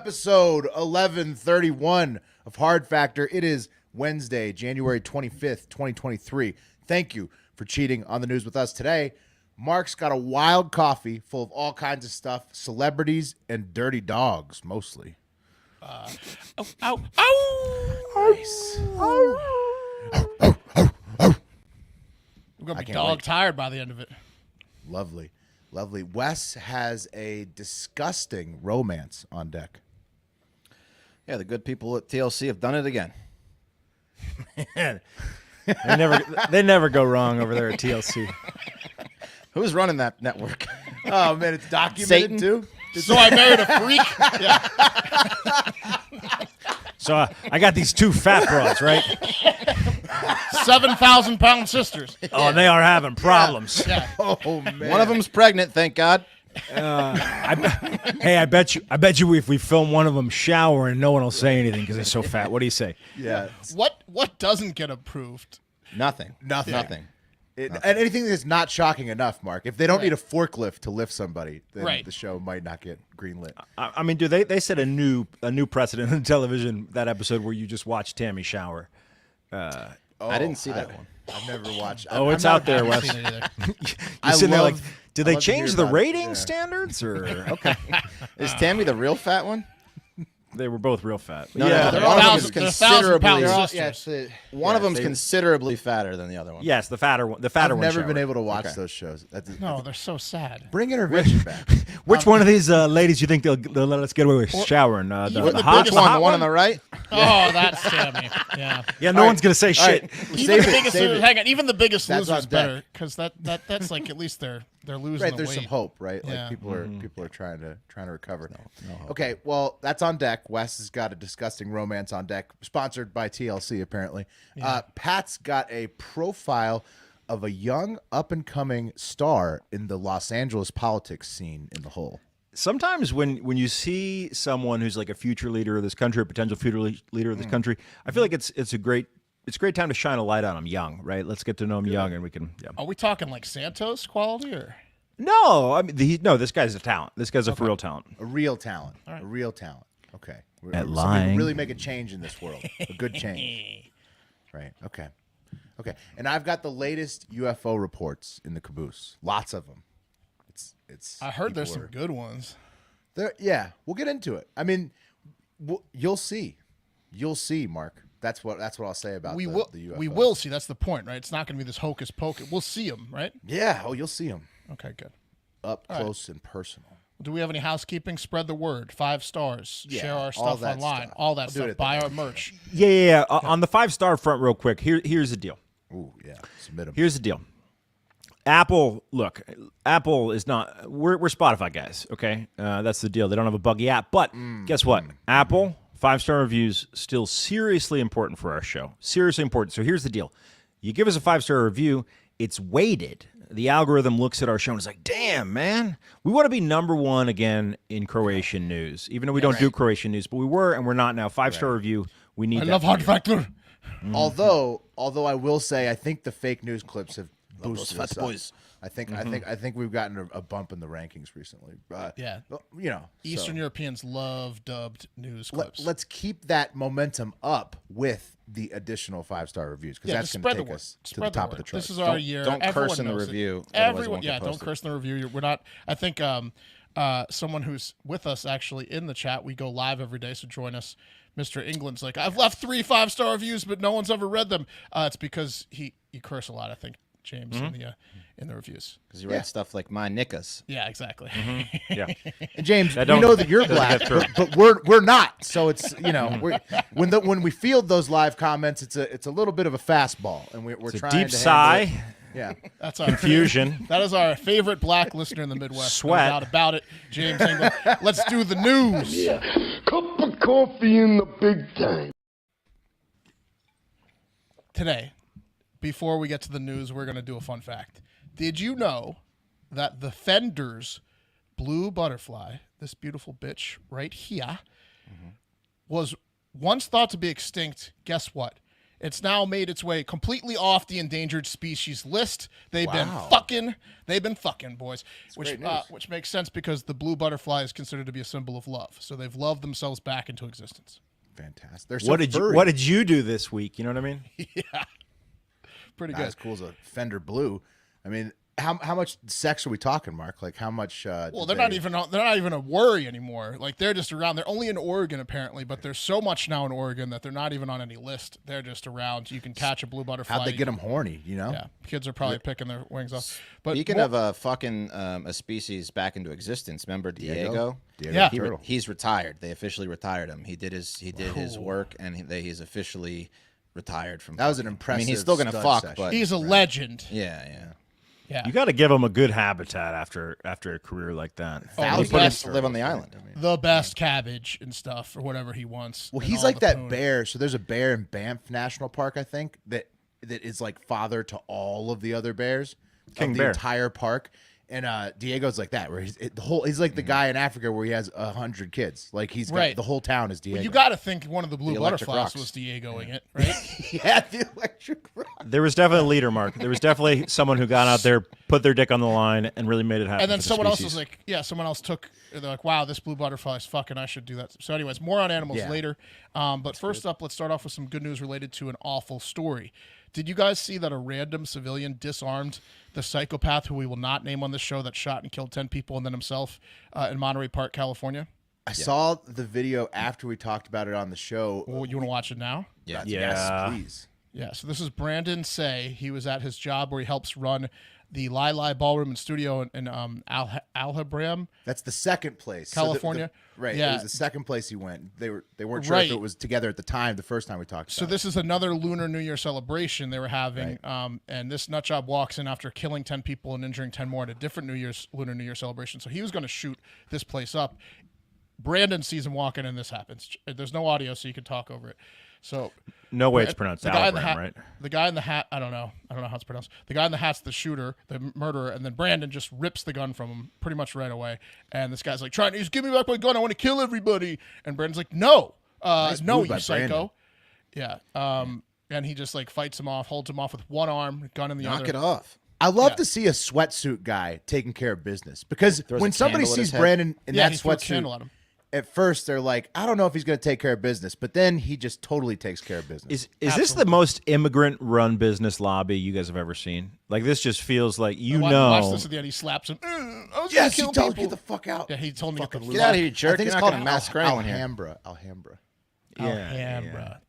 episode 1131 of Hard Factor. It is Wednesday, January 25th, 2023. Thank you for cheating on the news with us today. Mark's got a wild coffee full of all kinds of stuff, celebrities and dirty dogs, mostly. Nice. We're going to be dog tired by the end of it. Lovely. Lovely. Wes has a disgusting romance on deck. Yeah, the good people at TLC have done it again. They never go wrong over there at TLC. Who's running that network? Oh, man, it's documented, Satan? too? So I married a freak? Yeah. So I got these two fat broads, right? 7,000-pound sisters. Oh, and they are having problems. Yeah. Oh, man. One of them's pregnant, thank God. I bet you if we film one of them showering, no one will say anything because they're so fat. What do you say? Yeah. What doesn't get approved? Nothing. Nothing. And anything that's not shocking enough, Mark. If they don't need a forklift to lift somebody, then the show might not get greenlit. I mean, dude, they set a new precedent on television, that episode where you just watch Tammy shower. I didn't see that one. I've never watched. It's out there, I Wes. haven't seen it either. You're sitting there like, did they love to hear change the about it. rating Yeah. standards? Or Okay. Is Tammy the real fat one? they were both real fat. No, Yeah, no, they're one of them is 1,000-pound considerably. sisters. One of them's considerably fatter than the other one. Yes, the fatter one. The fatter I've one. never showered. been able to watch Okay. those shows. No, they're so sad. Bring intervention back. Which one of these ladies you think they'll let us get away with showering? even The the hot biggest Which one? The one on the right? Oh, that's Tammy. Yeah. Yeah, no one's gonna say shit. Even the biggest loser, hang on, even the biggest That's loser's on deck. better because that's like at least they're losing Right, the there's weight. some hope, right? Yeah. Like people are trying to recover. Okay, well, that's on deck. Wes has got a disgusting romance on deck, sponsored by TLC apparently. Pat's got a profile of a young up-and-coming star in the Los Angeles politics scene in the whole. Sometimes when you see someone who's like a future leader of this country, a potential future leader of this country, I feel like it's a great time to shine a light on them young, right? Let's get to know them young, and we can. Yeah. Are we talking like Santos quality or? No, I mean this guy's a talent. This guy's a real talent. A real talent. A real talent. Okay. At Somebody lying. who really make a change in this world. A good change. Right. Okay. And I've got the latest UFO reports in the caboose. Lots of them. It's. I heard there's people some good ones. Yeah, we'll get into it. I mean, you'll see. You'll see, Mark. That's what I'll say about the UFOs. We will see. That's the point, right? It's not going to be this hocus pocus. We'll see them, right? Yeah. Oh, you'll see them Okay, good. up close and personal. Do we have any housekeeping? Spread the word. 5 stars. Yeah, Share our all stuff that online. stuff. All that I'll do it stuff. at the Buy end. our merch. Yeah. On the 5-star front, real quick. Here's the deal. Ooh, yeah. Submit them. Here's the deal. Apple is not. We're Spotify guys. Okay, that's the deal. They don't have a buggy app, but guess what? Apple 5-star reviews still seriously important for our show. Seriously important. So here's the deal: you give us a 5-star review, it's weighted. The algorithm looks at our show and is like, "Damn, man, we want to be number one again in Croatian news." Even though we don't do Croatian news, but we were and we're not now. 5-star review. We need. I that love from Hard you. Factor. Although I will say, I think the fake news clips have boosted fat us up. boys. I think we've gotten a bump in the rankings recently. Yeah. You know, Eastern Europeans love dubbed news clips. let's keep that momentum up with the additional 5-star reviews because that's just going spread to the take word. us to the Spread top word. of the charts. This is our year. don't Everyone curse in the knows it. review, otherwise it Everyone, won't get don't posted. curse in the review. We're not. I think someone who's with us actually in the chat. We go live every day, so join us. Mr. England's like, I've left 3 5-star reviews, but no one's ever read them. It's because you curse a lot. I think James in the reviews. Because you write stuff like my nickas. Yeah, exactly. Yeah. And James, we don't- know that you're black, but we're not. So it's when we field those live comments, it's a little bit of a fastball, and we're It's a trying deep to sigh, handle it. Yeah. That's our confusion. That is our favorite black listener in the Midwest. Sweat. No doubt about it. James England. Let's do the news. Cup of coffee in the big time. Today, before we get to the news, we're going to do a fun fact. Did you know that the Fender's blue butterfly, this beautiful bitch right here, was once thought to be extinct? Guess what? It's now made its way completely off the endangered species list. They've been fucking, boys, which makes sense because the blue butterfly is considered to be a symbol of love. So they've loved themselves back into existence. Fantastic. They're so What did you do this week? You know what I mean? Yeah, pretty Not good. as cool as a Fender Blue. I mean, how much sex are we talking, Mark? Like how much? Well, they're not even a worry anymore. Like they're just around. They're only in Oregon apparently, but there's so much now in Oregon that they're not even on any list. They're just around. You can catch a blue butterfly. How'd they get them horny? You know? Yeah, kids are probably picking their wings off. But Speaking of a species back into existence, remember Diego? Yeah. He's retired. They officially retired him. He did his work, and he's officially retired from. That was an fucking. impressive. I mean, he's still gonna stud fuck, session. but he's a legend. yeah. Yeah. You got to give them a good habitat after a career like that. He put us to live on the island. The best cabbage and stuff or whatever he wants. Well, and he's all like the that poon. bear. So there's a bear in Banff National Park, I think, that is like father to all of the other bears. King of the bear. entire park. And Diego's like that, where he's like the guy in Africa where he has 100 kids. Like he's got Right. the whole town is Diego. Well, you got to think one of the blue The electric butterflies rocks. was Diegoing it, right? yeah, the electric rock. There was definitely a leader, Mark. There was definitely someone who got out there, put their dick on the line, and really made it happen. And then for the someone else species. was like, yeah, someone else took, they're like, wow, this blue butterfly is fucking, I should do that. So anyways, more on animals Yeah. later. But first up, let's start off with some good news related to an awful story. Did you guys see that a random civilian disarmed the psychopath who we will not name on this show that shot and killed 10 people and then himself in Monterey Park, California? I saw the video after we talked about it on the show. Well, you want to watch it now? Yeah. Yes, please. Yeah, so this is Brandon Say. He was at his job where he helps run the Lai Ballroom and Studio in Alhambra. That's the second place. So California? right. Yeah. It was the second place he went. They weren't sure Right. if it was together at the time, the first time we talked So about this is another Lunar New Year celebration they were having, and this nutjob walks in after killing 10 people and injuring 10 more at a different Lunar New Year celebration. So he was going to shoot this place up. Brandon sees him walking, and this happens. There's no audio, so you can talk over it. So no way it's pronounced the guy in the Alabama, hat, right? the guy in the hat, I don't know how it's pronounced. The guy in the hat's the shooter, the murderer, and then Brandon just rips the gun from him pretty much right away. And this guy's like, he's give me back my gun. I want to kill everybody. And Brandon's like, no, no, move you by psycho. Yeah. And he just like fights him off, holds him off with one arm, gun in the Knock other. it off. I love to see a sweatsuit guy taking care of business because Throws when a somebody candle at his sees head. Brandon in Yeah, that he threw a candle sweatsuit, at him. at first they're like, I don't know if he's going to take care of business, but then he just totally takes care of business. Is this the most immigrant-run business lobby you guys have ever seen? Like this just feels like Watch this at the end. He slaps him. I was Yes, gonna he kill told him people. get the fuck out. Yeah, he told him to get the Fucking fuck Get out of here, I jerk. think You're it's not called going to massacre anyone here. Alhambra. Alhambra.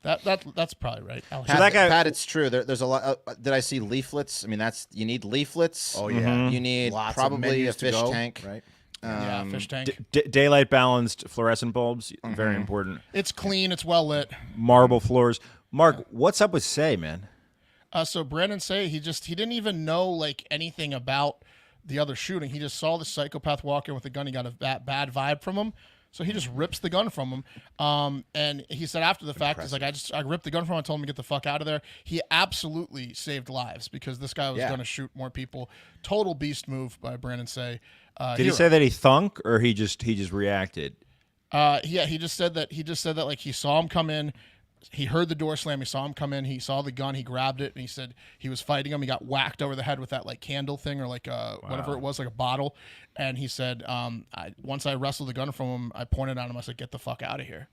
That's probably right. Pat, Alhambra. that guy- Pat, it's true. There's a lot. Did I see leaflets? I mean, you need leaflets. Oh yeah, You need Lots of probably a menus to fish go, tank. right? Yeah, fish tank. daylight balanced fluorescent bulbs, very important. It's clean. It's well lit. Marble floors. Mark, what's up with Say, man? So Brandon Say he didn't even know like anything about the other shooting. He just saw the psychopath walk in with a gun. He got a bad vibe from him, so he just rips the gun from him. And he said after the fact, he's like, I ripped the gun from him. I told him to get the fuck out of there. He absolutely saved lives because this guy was going to shoot more people. Total beast move by Brandon Say. Did he say that he thunk or he just reacted? Yeah, he just said that like he saw him come in, he heard the door slam, he saw him come in, he saw the gun, he grabbed it, and he said he was fighting him. He got whacked over the head with that like candle thing or like whatever it was, like a bottle. And he said, once I wrestled the gun from him, I pointed at him. I said, "Get the fuck out of here!"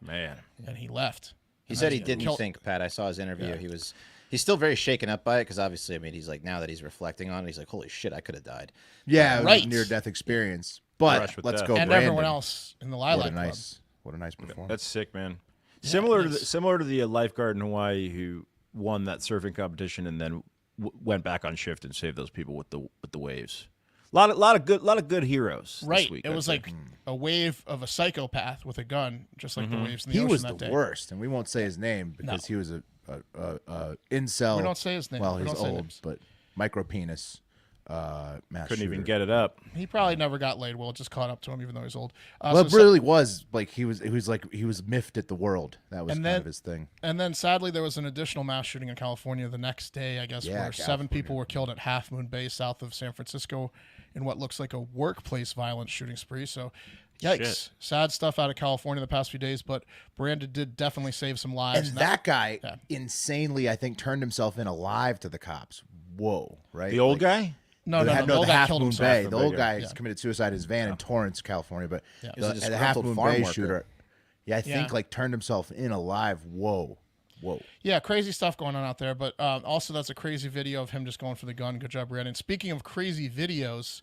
Man, and he left. He said he didn't think, Pat. I saw his interview. He's still very shaken up by it because obviously, I mean, he's like, now that he's reflecting on it, he's like, holy shit, I could have died. Yeah, it was Right. a near-death experience. But Brush with let's death. go, And Brandon. everyone else in the What Lilac a Club. nice performance. that's sick, man. Similar to the lifeguard in Hawaii who won that surfing competition and then went back on shift and saved those people with the waves. A lot of good heroes. Right. This week, It I'd was say. like a wave of a psychopath with a gun, just like the waves in the He ocean was that the day. worst, and we won't say his name because he was a incel. We don't say his name. Well, We he's don't say old, names. but micro penis. Mass couldn't even shooter. get it up. He probably never got laid. Well, it just caught up to him, even though he's old. Well, it really was like he was miffed at the world. That was And kind then- of his thing. And then, sadly, there was an additional mass shooting in California the next day, I guess, Yeah, where 7 California. people were killed at Half Moon Bay, south of San Francisco, in what looks like a workplace violence shooting spree. So Yikes. Shit. Sad stuff out of California the past few days, but Brandon did definitely save some lives. And that guy insanely, I think, turned himself in alive to the cops. Whoa, right? The old guy? No, the old guy Half killed Moon himself. Bay. The old guy committed suicide in his van in Torrance, California. But He was a the Half disgruntled Moon farm Bay worker. shooter, I think, like turned himself in alive. Whoa. Yeah, crazy stuff going on out there. But also, that's a crazy video of him just going for the gun. Good job, Brandon. Speaking of crazy videos,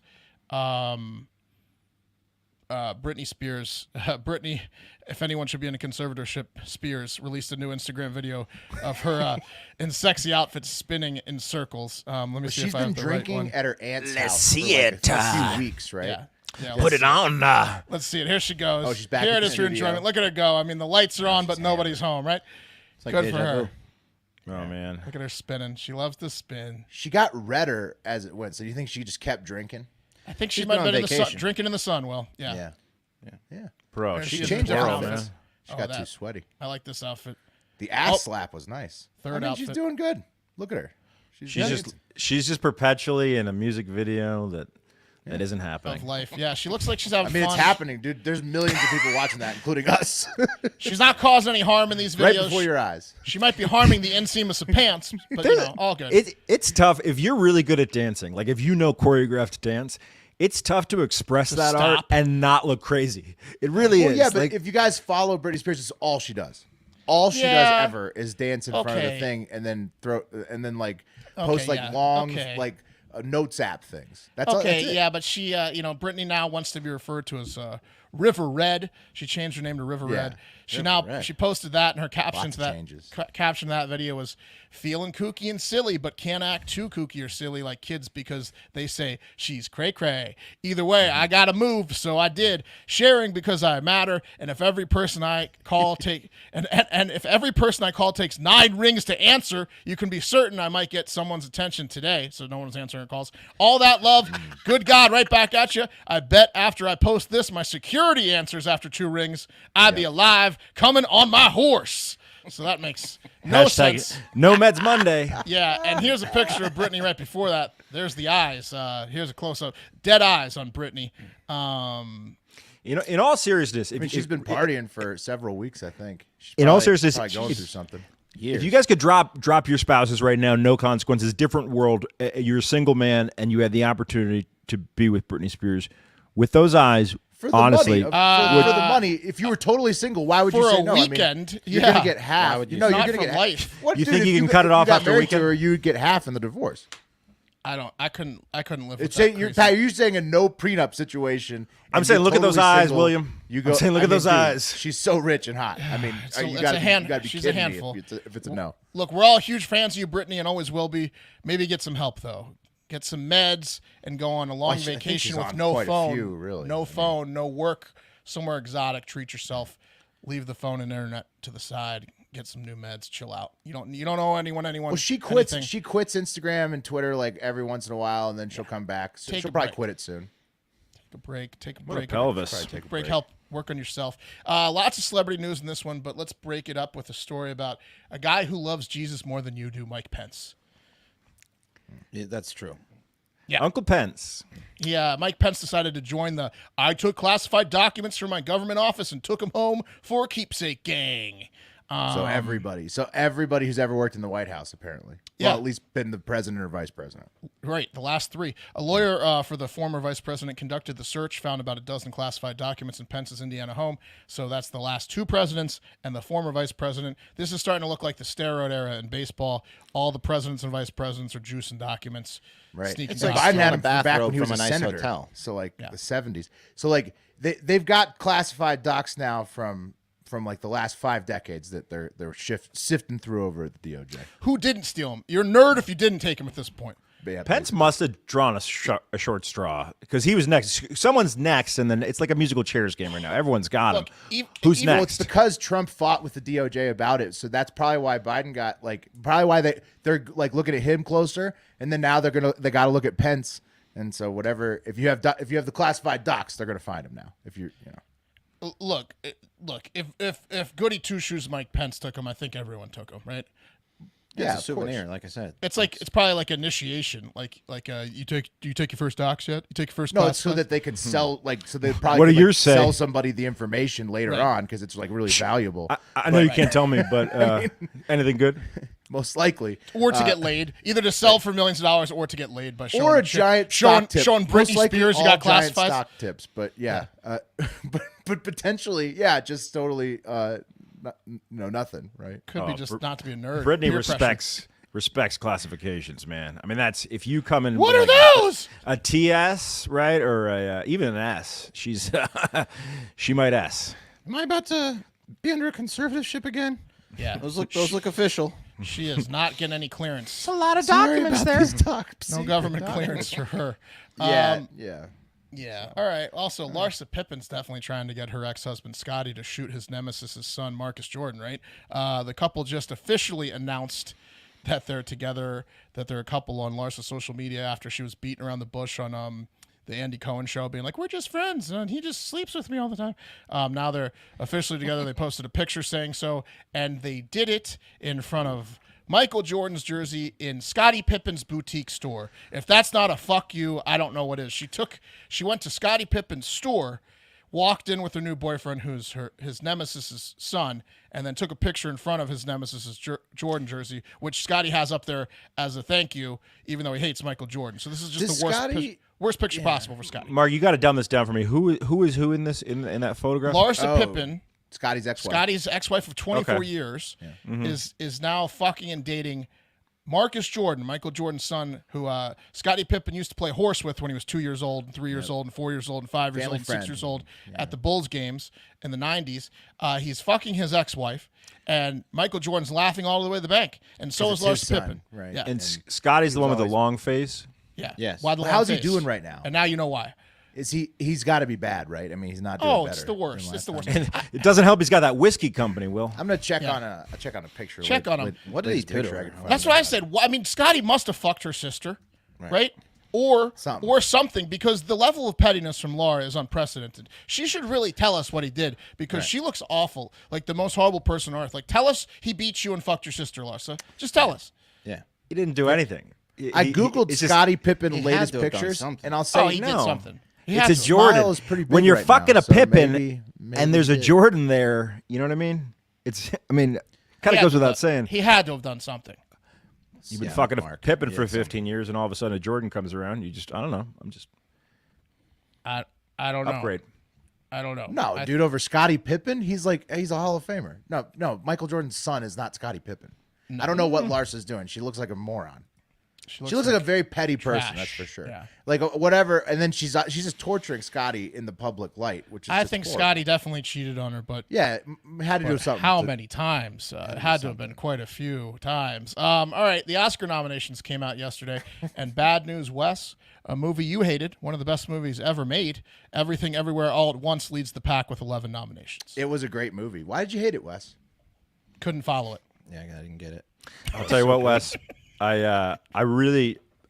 Britney Spears, Britney, if anyone should be in a conservatorship, Spears released a new Instagram video of her in sexy outfits spinning in circles. Let me see She's if I have been the right drinking one. at her aunt's Let's house see for like it. a few weeks, right? Yeah, Put it on. Let's see it. Here she goes. Oh, she's back Here in it is the for studio. enjoyment. Look at her go. I mean, the lights are on, but nobody's home, right? It's like Good for deja her. vu. Oh, man. Look at her spinning. She loves to spin. She got redder as it went. So you think she just kept drinking? I think she She's might been have been on in the sun, vacation. drinking in the sun. Well, yeah. Yeah. Bro, There she she is. Changed her Wow, outfits. man. She Oh, got that. too sweaty. I like this outfit. The ass slap was nice. Third She's outfit. doing good. Look at her. She's just perpetually in a music video that isn't happening. Of life. Yeah, she looks like she's having I mean, fun. it's happening, dude. There's millions of people watching that, including us, She's not causing any harm in these videos. right before your eyes. She might be harming the inseam of some pants, but all good. It's tough if you're really good at dancing. Like if you know choreographed dance, it's tough to express that art stop. and not look crazy. It really Well, is. yeah, but like, if you guys follow Britney Spears, it's all she does. All she Yeah. does ever is dance in front of the Okay. thing and then post like yeah. long Okay. like notes app things. That's all. Okay, That's it. yeah, but she, Brittany now wants to be referred to as River Red. She changed her name to River Yeah, Red. She River Red. she posted that, and her caption Lots to of that changes. caption to that video was feeling kooky and silly, but can't act too kooky or silly like kids because they say she's cray cray. Either way, I gotta move, so I did. Sharing because I matter, and if every person I call and if every person I call takes 9 rings to answer, you can be certain I might get someone's attention today. So no one's answering her calls. All that love, good God, right back at you. I bet after I post this, my security answers after 2 rings. I'd be alive, coming on my horse. So that makes no sense. No Meds Monday. Yeah, and here's a picture of Brittany right before that. There's the eyes. Here's a close-up. Dead eyes on Brittany. In all seriousness, I mean, she's been partying for several weeks. I think. She's In all probably- seriousness, probably going through something. if you guys could drop your spouses right now, no consequences, different world. You're a single man, and you had the opportunity to be with Britney Spears. With those eyes, For the honestly, money, for the money, if you were totally single, why would you For say a no? weekend, I mean, you're yeah. gonna get half. Why would you No, say you're that? gonna Not get for life. What, You dude, think if you can cut it off got after a married to weekend? her, you'd get half in the divorce. I couldn't live with It's that. saying you're, crazy. Pat, you're saying a no prenup situation. I'm and saying you're look at those totally eyes, single. William. You I'm saying look at those dude, eyes. She's so rich and hot. I mean, It's a- you it's gotta a be, hand- you gotta be she's a kidding handful. me if it's a no. Look, we're all huge fans of you, Brittany, and always will be. Maybe get some help though. Get some meds and go on a long I think vacation she's with on no quite a phone. few, really. No phone, no work, somewhere exotic. Treat yourself. Leave the phone and internet to the side. Get some new meds. Chill out. You don't know anyone. Well, she quits. anything. She quits Instagram and Twitter like every once in a while, and then she'll come back. So Take she'll a probably break. quit it soon. Take a break. Take a What a break. pelvis. Probably Take a break. Help work on yourself. Lots of celebrity news in this one, but let's break it up with a story about a guy who loves Jesus more than you do, Mike Pence. Yeah, that's true. Yeah. Uncle Pence. Yeah, Mike Pence decided to join the I took classified documents from my government office and took them home for a keepsake gang. So everybody who's ever worked in the White House, apparently, Yeah. well, at least been the president or vice president. Right, the last 3. A lawyer for the former vice president conducted the search, found about a dozen classified documents in Pence's Indiana home. So that's the last 2 presidents and the former vice president. This is starting to look like the steroid era in baseball. All the presidents and vice presidents are juicing documents. Right. Sneaking It's like documents. Biden had him a back bathrobe when he was from a a nice senator. hotel. So like the 70s. So like they've got classified docs now from like the last 5 decades that they're sifting through over at the DOJ. Who didn't steal them? You're a nerd if you didn't take them at this point. But yeah, Pence must have drawn a short straw because he was next. Someone's next, and then it's like a musical chairs game right now. Everyone's got Look, him. Who's even- Well, it's next? because Trump fought with the DOJ about it, so that's probably why Biden got probably why they're like looking at him closer, and then now they got to look at Pence, and so whatever if you have the classified docs, they're gonna find him now. If you know. Look. If Goody Two Shoes Mike Pence took him, I think everyone took him, right? Yeah, It's a of souvenir, course. like I said. It's probably like initiation. Like you take your first docs yet? You take your first No, class it's so test? that they can sell, like, so they probably What do could, yours say? sell somebody the information later Right. on because it's like really valuable. I know you can't tell me, but anything good? Most likely. or to get laid, either to sell for millions of dollars or to get laid by showing Or a giant showing stock tip. showing Most Britney likely Spears. You all got giant classifieds. stock tips, but yeah. But potentially, yeah, just totally, nothing, right? Could be just not to be a nerd. Brittany Peer pressure. respects classifications, man. I mean, that's if you come in. What with are those? A TS, right, or even an S. She's she might S. Am I about to be under a conservatorship again? Yeah, Those look official. she is not getting any clearance. A lot of documents there. No government clearance for her. Yeah, Um, yeah. Yeah. All right. Also, Larsa Pippen's definitely trying to get her ex-husband Scottie to shoot his nemesis' son Marcus Jordan. Right. The couple just officially announced that they're together, that they're a couple on Larsa's social media after she was beating around the bush on the Andy Cohen show, being like, "We're just friends, and he just sleeps with me all the time." Now they're officially together. They posted a picture saying so, and they did it in front of Michael Jordan's jersey in Scottie Pippen's boutique store. If that's not a fuck you, I don't know what is. She went to Scottie Pippen's store, walked in with her new boyfriend, who's his nemesis' son, and then took a picture in front of his nemesis' Jordan jersey, which Scottie has up there as a thank you, even though he hates Michael Jordan. So this is just Does the worst, Scottie- worst picture possible for Scottie. Mark, you got to dumb this down for me. Who is who in this in that photograph? Larsa Pippen, Scotty's ex-wife. Scottie's ex-wife of 24 Okay. years, is now fucking and dating Marcus Jordan, Michael Jordan's son, who Scottie Pippen used to play horse with when he was 2 years old, and 3 years old, and 4 years old, and 5 years Family old, and friend. 6 years old at the Bulls games in the 90s. He's fucking his ex-wife, and Michael Jordan's laughing all the way to the bank, and so is it's his Larsa son, Pippen. right. Yeah. And Scotty's the one with the always- long face. Yeah. Yes. Why the Well, long how's he face? doing right now? And now you know why. Is he's got to be bad, right? I mean, he's not doing Oh, better. it's the worst. than It's the last worst. time. It doesn't help. He's got that whiskey company. Will I'm gonna check Yeah. on a picture. Check on him. What did he latest do to picture her? I can find That's what I said. Well, I mean, Scottie must have fucked her sister, right? Or something, because the level of pettiness from Laura is unprecedented. She should really tell us what he did, because she looks awful, like the most horrible person on earth. Like, tell us he beat you and fucked your sister, Larsa. Just tell us. Yeah. he didn't do anything. I googled it's just- Scottie Pippen he had latest to have done pictures, something. and I'll say Oh, he no. did something. He It's had a to. Jordan. Smile is pretty big When you're right fucking now, a so Pippen maybe and there's a he did. Jordan there, you know what I mean? It's. I mean, kind He of had goes to without have- saying. He had to have done something. You've been Yeah, fucking a Mark. Pippen Yeah, for something. 15 years, and all of a sudden a Jordan comes around. You just, I don't know. I'm just I don't know. upgrade. I don't know. No, dude, over Scottie Pippen, he's a Hall of Famer. No, Michael Jordan's son is not Scottie Pippen. I don't know what Larsa's doing. She looks like a moron. She looks like a very petty person, trash. that's for sure. Yeah. Like whatever, and then she's just torturing Scottie in the public light, which is I just think horrible. Scottie definitely cheated on her, but Yeah, had to do something. how to- many times? It had to have been quite a few times. All right, the Oscar nominations came out yesterday, and bad news, Wes, a movie you hated, one of the best movies ever made, Everything Everywhere All at Once, leads the pack with 11 nominations. It was a great movie. Why did you hate it, Wes? Couldn't follow it. Yeah, I didn't get it. I'll tell you what, Wes. I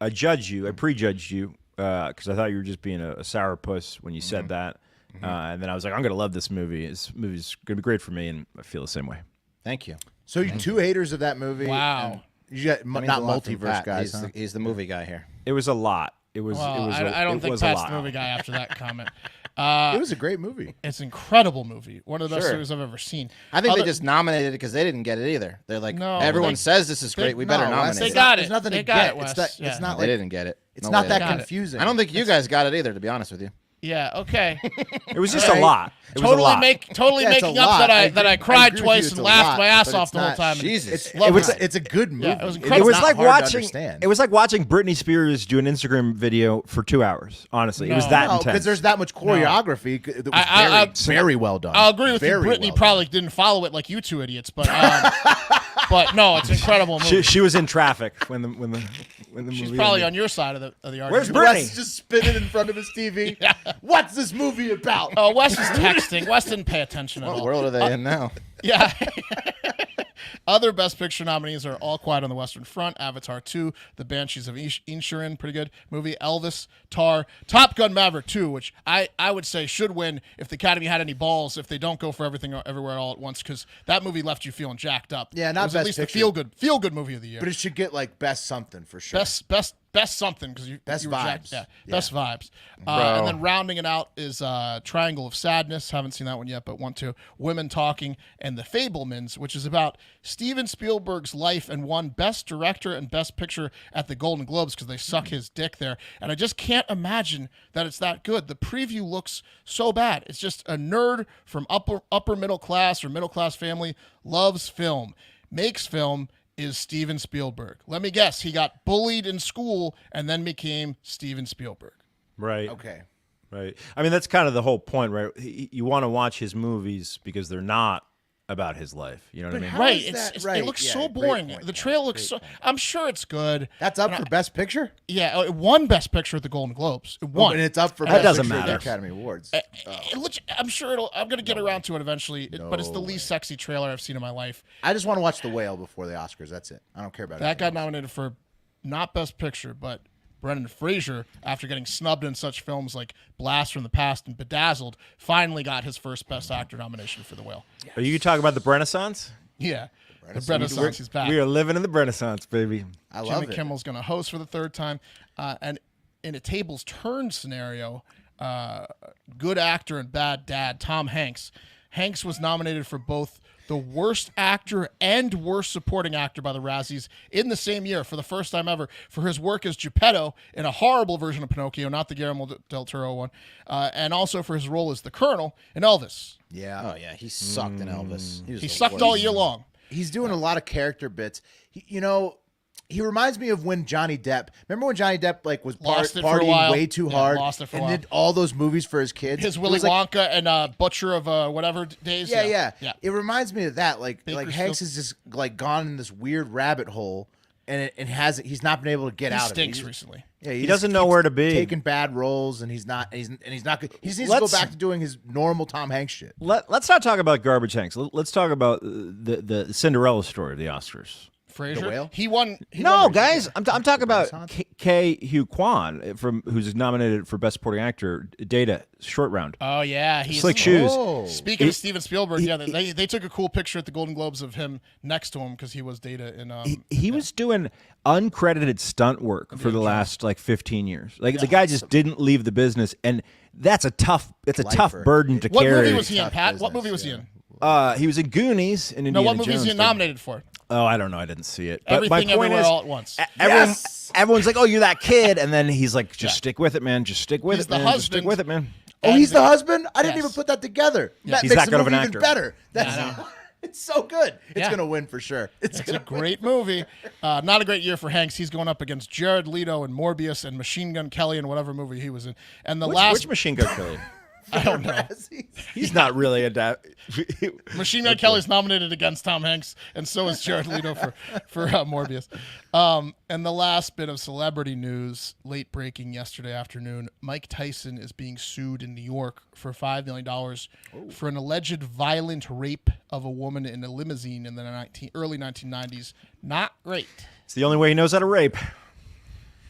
judged you. I prejudged you because I thought you were just being a sourpuss when you said that. And then I was like, I'm gonna love this movie. This movie's gonna be great for me, and I feel the same way. Thank you. So you two haters of that movie. Wow. and You got That means not a lot from multiverse Pat. guys. He's, huh? he's the movie guy here. It was a lot. It was. Well, it was. I don't it think was Pat's a lot. the movie guy after that comment. It was a great movie. It's an incredible movie. One of the best Sure. movies I've ever seen. I think Other- they just nominated it because they didn't get it either. They're like, No, everyone they- says this is great. We better No, nominate Wes, They it. it's got not- it. There's nothing They to got get. it, It's Wes. not. Yeah. It's not They like. didn't get it. It's No not way that they got it. confusing. I don't think you guys got it either, to be honest with you. Yeah. Okay. It was just a lot. It was a lot. Yeah, it's making a up lot. that I I agree- cried I agree with twice you, and it's a laughed lot, my ass but off it's the whole not- time. and Jesus. It loved was. it. It's a good movie. Yeah, it was It's incredible. It was not like hard to watching. understand. It was like watching Britney Spears do an Instagram video for 2 hours. Honestly, it was No. that No, intense. because there's that much choreography. That was I- very well done. I'll agree with you. Very Brittany well probably didn't follow it like you two idiots, but but no, it's an incredible movie. she was in traffic when the She's movie probably ended. on your side of the argument. Where's done. Brittany? Wes just spinning in front of his TV. Yeah. What's this movie about? Oh, Wes was texting. Wes didn't pay attention at What all. world are they in now? Yeah. Other Best Picture nominees are All Quiet on the Western Front, Avatar 2, The Banshees of Inisherin, pretty good movie, Elvis, Tar, Top Gun Maverick 2, which I would say should win if the Academy had any balls, if they don't go for everything everywhere all at once, because that movie left you feeling jacked up. Yeah, not it was Best at least Picture. a feel good movie of the year. But it should get like best something for sure. Best something because you Best you were vibes. best vibes. And then rounding it out is Triangle of Sadness. Haven't seen that one yet, but want to. Women Talking and The Fabelmans, which is about Steven Spielberg's life and won Best Director and Best Picture at the Golden Globes because they suck his dick there. And I just can't imagine that it's that good. The preview looks so bad. It's just a nerd from upper middle class or middle class family loves film, makes film. Is Steven Spielberg. Let me guess. He got bullied in school and then became Steven Spielberg. Right. Okay. Right. I mean, that's kind of the whole point, right? You want to watch his movies because they're not about his life. You know what I mean? how Right. is that It right? looks Yeah, so great boring. point, The yeah, trail looks great so. point. I'm sure it's good. That's up for Best Picture? Yeah, it won Best Picture at the Golden Globes. It won. And it's up for That Best doesn't Picture at the matter. Academy Awards. It looks- I'm sure I'm going to get around to it eventually, but it's the least sexy trailer I've seen in my life. I just want to watch The Whale before the Oscars. That's it. I don't care about That got anything else. nominated for not Best Picture, but Brendan Fraser, after getting snubbed in such films like Blast from the Past and Bedazzled, finally got his first Best Actor nomination for The Whale. Are you talking about the Renaissance? Yeah, the Renaissance is back. We are living in the Renaissance, baby. I love Jimmy it. Kimmel's going to host for the third time. And in a tables turned scenario, good actor and bad dad, Tom Hanks. Hanks was nominated for both the worst actor and worst supporting actor by the Razzies in the same year for the first time ever for his work as Geppetto in a horrible version of Pinocchio, not the Guillermo del Toro one, and also for his role as the Colonel in Elvis. Yeah. Oh yeah, he sucked in Elvis. Was He the sucked worst. all year long. He's doing a lot of character bits. He reminds me of when Johnny Depp. Remember when Johnny Depp was Lost it for a partying while. way too Yeah, hard lost it for a and while. did all those movies for his kids? His It Willy was like- Wonka and Butcher of whatever days. Yeah. Yeah. It reminds me of that. Like Bakersfield. Hanks has just gone in this weird rabbit hole, and he's not been able to get He out stinks of it. recently. Yeah, He just doesn't know keeps where to be. Taking bad roles, and he's not good. He just needs to go back to doing his normal Tom Hanks shit. Let's not talk about garbage Hanks. Let's talk about the Cinderella story of the Oscars. Fraser. Whale? He won. No, guys, I'm talking about Renaissance? K. Hugh Kwan who's nominated for Best Supporting Actor. Data short round. Oh yeah, he's Slick shoes. Oh. Speaking of Steven Spielberg, they took a cool picture at the Golden Globes of him next to him because he was Data in. He was doing uncredited stunt work for the last 15 years. The guy just didn't leave the business, and that's a tough Lifer. burden to what carry. movie was he in, Tough Pat? What business, he was he yeah. in? He was in Goonies and No, Indiana what movie is Jones. he nominated for? Oh, I don't know. I didn't see it. But Everything, my point Everywhere, is, All at Once. everyone's like, "Oh, you're that kid," and then he's like, "Just stick with it, man. Just stick with He's it, the man. Just stick husband. with it, man." Oh, he's the husband? I didn't Yes. even put that together. That He's makes that the good of an movie actor. even better. That's I know. it's so good. It's Yeah. gonna win for sure. It's It's a great movie. Not a great year for Hanks. He's going up against Jared Leto and Morbius and Machine Gun Kelly and whatever movie he was in. And the last Which Machine Gun Kelly? I don't know. He's not really a Machine Gun Kelly's nominated against Tom Hanks, and so is Jared Leto for Morbius. And the last bit of celebrity news, late breaking yesterday afternoon, Mike Tyson is being sued in New York for $5 million for an alleged violent rape of a woman in a limousine in the early 1990s. Not great. It's the only way he knows how to rape.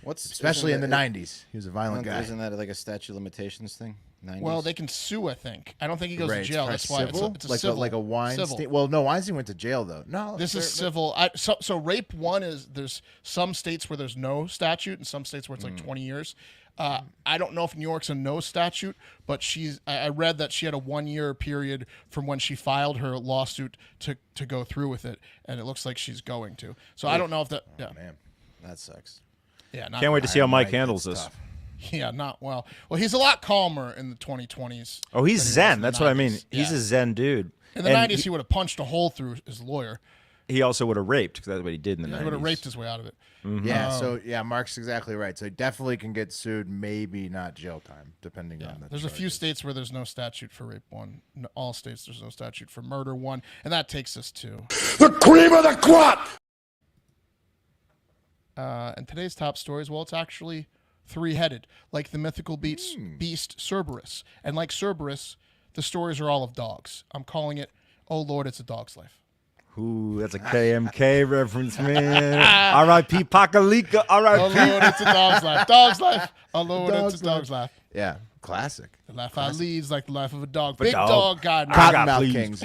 Especially in the isn't 90s. He was a violent guy. Isn't that like a statute of limitations thing? 90s? Well, they can sue, I think. I don't think he goes Right, to it's jail. probably That's why civil? it's a like civil. like a Weinstein. Civil. Well, no, Weinstein went to jail though. No, This is civil. So rape one is there's some states where there's no statute and some states where it's like 20 years. I don't know if New York's a no statute, but I read that she had a 1 year period from when she filed her lawsuit to go through with it, and it looks like she's going to. So I don't know if that. Yeah, man. that sucks. yeah, not Can't wait to see how Mike Mike, handles that's this. tough. Yeah, not well. Well, he's a lot calmer in the 2020s. Oh, he's than he was zen. in the That's what I mean. 90s. He's Yeah. a zen dude. In the And 90s, he would have punched a hole through his lawyer. he also would have raped because that's what he did in the 90s. He would have raped his way out of it. Yeah, so Mark's exactly right. So he definitely can get sued, maybe not jail time, depending on the There's a few states where there's no statute for rape one. In all states, there's no statute for murder one. And that takes us to. The cream of the crop! And today's top stories, well, it's actually three-headed, like the mythical beast Cerberus. And like Cerberus, the stories are all of dogs. I'm calling it, Oh Lord, It's a Dog's Life. Ooh, that's a KMK reference, man. R.I.P. Pakalika. R.I.P. Alone, it's a dog's life. Dog's life. Alone, it's a dog's life. Yeah, classic. The life I lead's like the life of a dog. But Big dog, God. God, Cottonmouth please. Kings.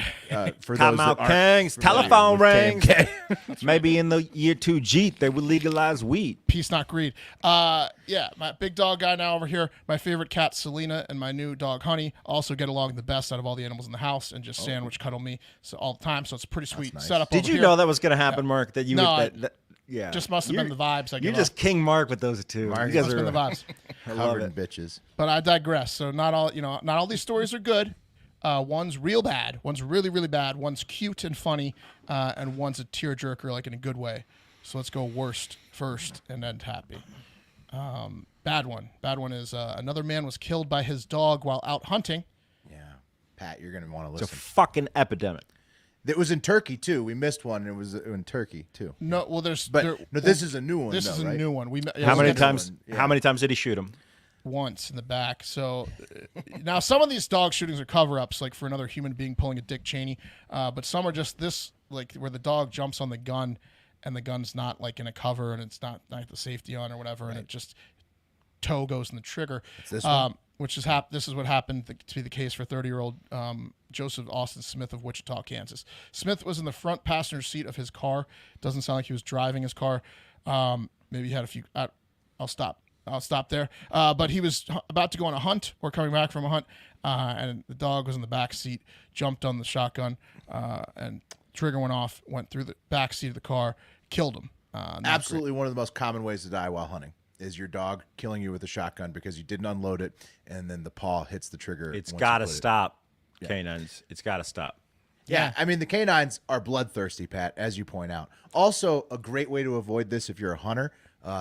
For those Cottonmouth that Kings, aren't telephone familiar with rings. KMK. Maybe in the year 2 Jeet, they would legalize weed. Peace, not greed. Yeah, my big dog guy now over here. My favorite cat, Selena, and my new dog, Honey, also get along the best out of all the animals in the house and just sandwich cuddle me all the time. So it's a pretty sweet setup. Did over you here. know that was going to happen, Mark? That you No, would. Yeah. Just must have been the vibes. You're just King Mark with those two. Mark, You guys must have been the vibes. Covered in bitches. But I digress. So not all these stories are good. One's real bad. One's really, really bad. One's cute and funny, and one's a tearjerker, like in a good way. So let's go worst first and end happy. Bad one. Bad one is another man was killed by his dog while out hunting. Yeah. Pat, you're going to want to It's a listen. fucking epidemic. It was in Turkey, too. We missed one. It was in Turkey, too. No, well, there's But no, this is a new one, This though, is a right? new one. How many another times? one, yeah. How many times did he shoot him? Once in the back. So now some of these dog shootings are cover-ups, like for another human being pulling a Dick Cheney. But some are just this, like where the dog jumps on the gun, and the gun's not like in a cover, and it's not the safety on or whatever, and it just toe goes in the trigger. It's this one? Which is this is what happened to be the case for 30-year-old Joseph Austin Smith of Wichita, Kansas. Smith was in the front passenger seat of his car. Doesn't sound like he was driving his car. Maybe he had a few. I'll stop there. But he was about to go on a hunt or coming back from a hunt, and the dog was in the back seat, jumped on the shotgun, and trigger went off, went through the back seat of the car, killed him. Absolutely one of the most common ways to die while hunting is your dog killing you with a shotgun because you didn't unload it, and then the paw hits the trigger. It's once got you to put it. stop, canines. It's got to stop. Yeah, I mean, the canines are bloodthirsty, Pat, as you point out. Also, a great way to avoid this if you're a hunter,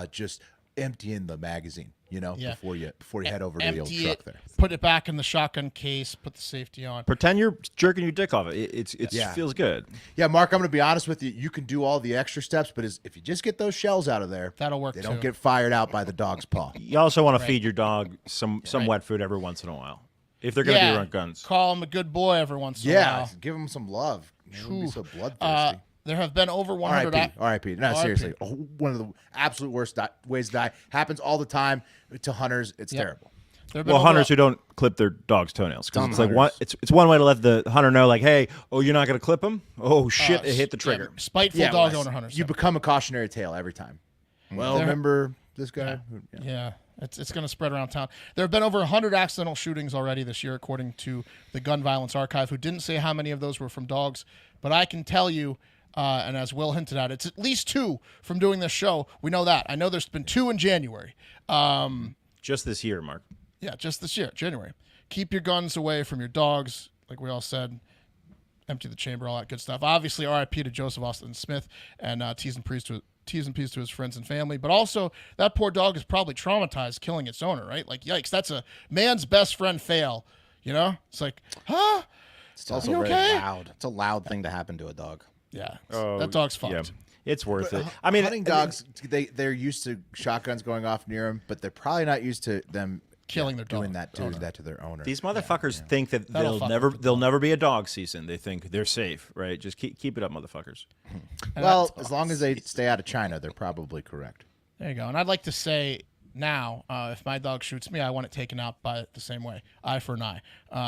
just emptying the magazine, before you head over to the old Empty truck it, there. put it back in the shotgun case, put the safety on. Pretend you're jerking your dick off. It feels good. Yeah, Mark, I'm going to be honest with you. You can do all the extra steps, but if you just get those shells out of there, That'll work They too. don't get fired out by the dog's paw. You also want to feed your dog some wet food every once in a while. If they're going to be around guns. Call him a good boy every once in a while. Give him some love. Don't be so bloodthirsty. There have been over 100. R.I.P. No, seriously. One of the absolute worst ways to die. Happens all the time to hunters. It's terrible. There have been Well, over- hunters who don't clip their dog's toenails. Because Dumb it's like hunters. it's one way to let the hunter know, like, hey, you're not going to clip him? Oh, shit, it hit the trigger. Spiteful dog Wes, owner hunters. You become a cautionary tale every time. Well, remember this guy? Yeah, it's going to spread around town. There have been over 100 accidental shootings already this year, according to the Gun Violence Archive, who didn't say how many of those were from dogs. But I can tell you, and as Will hinted at, it's at least 2 from doing this show. We know that. I know there's been 2 in January. Just this year, Mark. Yeah, just this year, January. Keep your guns away from your dogs, like we all said. Empty the chamber, all that good stuff. Obviously, R.I.P. to Joseph Austin Smith, and T's and P's to his friends and family. But also, that poor dog is probably traumatized killing its owner, right? Like, yikes, that's a man's best friend fail. It's like, huh? It's also you very okay? loud. It's a loud thing to happen to a dog. Yeah, that dog's fucked. Yeah, it's worth it. I mean, hunting dogs, they're used to shotguns going off near them, but they're probably not used to them Killing their doing dog. that to their owner. these motherfuckers think that That'll fuck there'll never be a dog season. They think they're safe, right? Just keep it up, motherfuckers. Well, as long as they stay out of China, they're probably correct. There you go. And I'd like to say now, if my dog shoots me, I want it taken out by the same way, eye for an eye.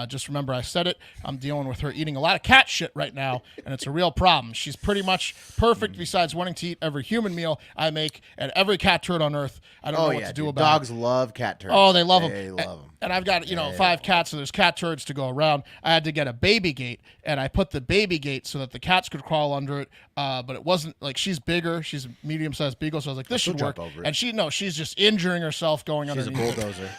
Just remember, I said it. I'm dealing with her eating a lot of cat shit right now, and it's a real problem. She's pretty much perfect besides wanting to eat every human meal I make and every cat turd on earth. I don't know what to do about it. Dogs love cat turds. Oh, they love them. They love them. And I've got, 5 cats, so there's cat turds to go around. I had to get a baby gate, and I put the baby gate so that the cats could crawl under it. But it wasn't like she's bigger. She's a medium-sized beagle, so I was like, this should work. jump over it. And she's just injuring herself going She's a underneath. bulldozer.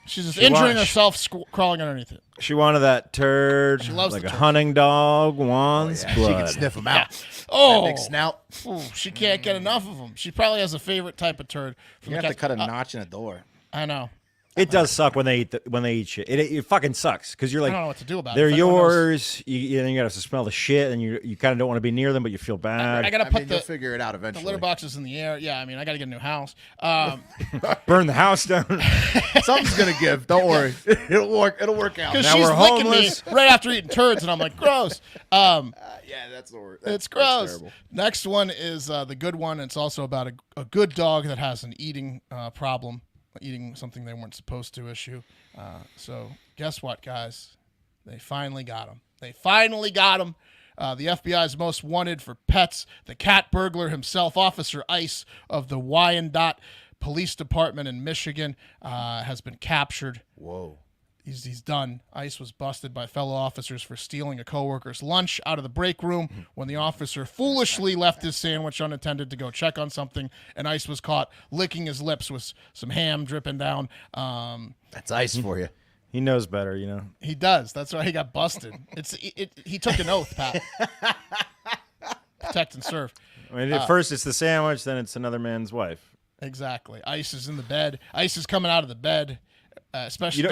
She's just injuring wants- herself crawling underneath it. She wanted that turd loves like the a turd. hunting dog wants She blood. can sniff them out. Oh, That big snout. Ooh, she can't get enough of them. She probably has a favorite type of turd from You the have to cats. cut a notch in a door. I know. It does suck when they eat shit. It fucking sucks because you're like, I don't know what to do about it. they're If anyone knows- yours. You got to smell the shit, and you kind of don't want to be near them, but you feel bad. I got to I put mean, you'll the figure it out eventually. litter boxes in the air. Yeah, I mean, I got to get a new house. Burn the house down. Something's gonna give. Don't worry. It'll work. It'll work out. Because Now she's we're licking homeless. me right after eating turds, and I'm like, gross. Yeah, that's the word. It's gross. Next one is the good one. It's also about a good dog that has an eating problem, eating something they weren't supposed to issue. So guess what, guys? They finally got him. The FBI's most wanted for pets, the cat burglar himself, Officer Ice of the Wyandotte Police Department in Michigan, has been captured. Whoa. He's done. Ice was busted by fellow officers for stealing a coworker's lunch out of the break room when the officer foolishly left his sandwich unattended to go check on something, and Ice was caught licking his lips with some ham dripping down. That's Ice for you. He knows better, you know. He does. That's why he got busted. He took an oath, Pat. Protect and serve. I mean, at first it's the sandwich, then it's another man's wife. Exactly. Ice is in the bed. Ice is coming out of the bed. Especially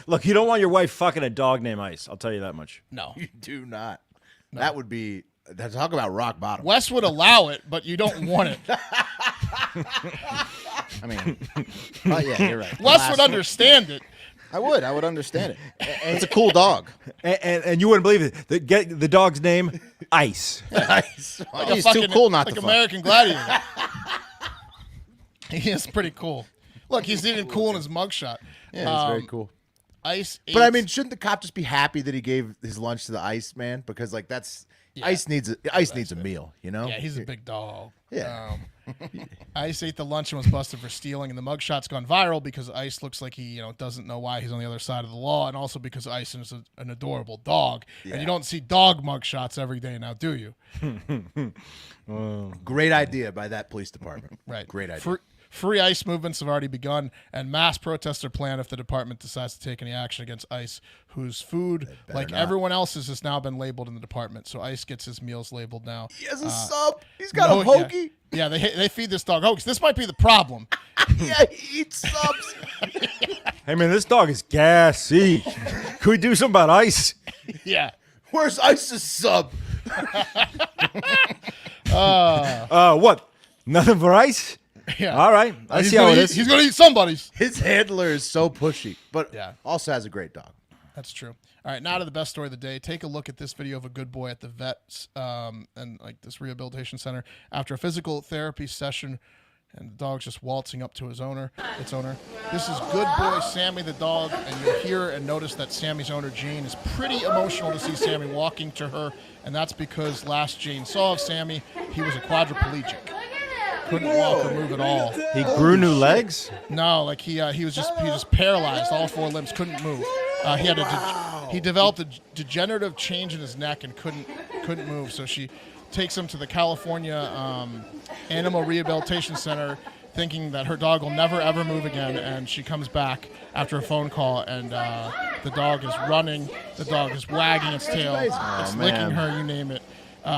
Look, you don't want your wife fucking a dog named Ice. I'll tell you that much. no. You do not. No. That would be. Talk about rock bottom. Wes would allow it, but you don't want it. I mean, oh yeah, you're right. Wes would understand it. I would understand it. It's a cool dog. And you wouldn't believe it. Get the dog's name, Ice. Ice. Like He's a too cool not like to fuck. American Gladiator. He is pretty cool. Look, he's even cool in his mugshot. Yeah, it's very cool. Ice. But I eats- mean, shouldn't the cop just be happy that he gave his lunch to the Ice man? Because like Ice needs a meal, you know? yeah, he's a big dog. Yeah. Ice ate the lunch and was busted for stealing, and the mugshot's gone viral because Ice looks like he, doesn't know why he's on the other side of the law, and also because Ice is an adorable dog, and you don't see dog mugshots every day now, do you? Great idea by that police department. Right. Great idea. Free ICE movements have already begun, and mass protests are planned if the department decides to take any action against ICE, whose food, like everyone else's, has now been labeled in the department. So ICE gets his meals labeled now. He has a sub. He's got a hoagie. Yeah, they feed this dog hoagies. This might be the problem. Yeah, he eats subs. Hey, man, this dog is gassy. Can we do something about Ice? Yeah. Where's Ice's sub? What? Nothing for Ice? Yeah. All right. I He's see how gonna it eat- is. He's going to eat somebody's. His handler is so pushy, but Yeah. also has a great dog. That's true. All right, now to the best story of the day. Take a look at this video of a good boy at the vets and like this rehabilitation center after a physical therapy session, and the dog's just waltzing up to its owner. This is good boy Sammy the dog, and you'll hear and notice that Sammy's owner Jane is pretty emotional to see Sammy walking to her, and that's because last Jane saw of Sammy, he was a quadriplegic. Couldn't walk or move at all. He grew new legs? No, like he was just paralyzed, all four limbs, couldn't move. He developed a degenerative change in his neck and couldn't move. So she takes him to the California Animal Rehabilitation Center, thinking that her dog will never ever move again. And she comes back after a phone call, and the dog is running, the dog is wagging its tail, it's licking her, you name it.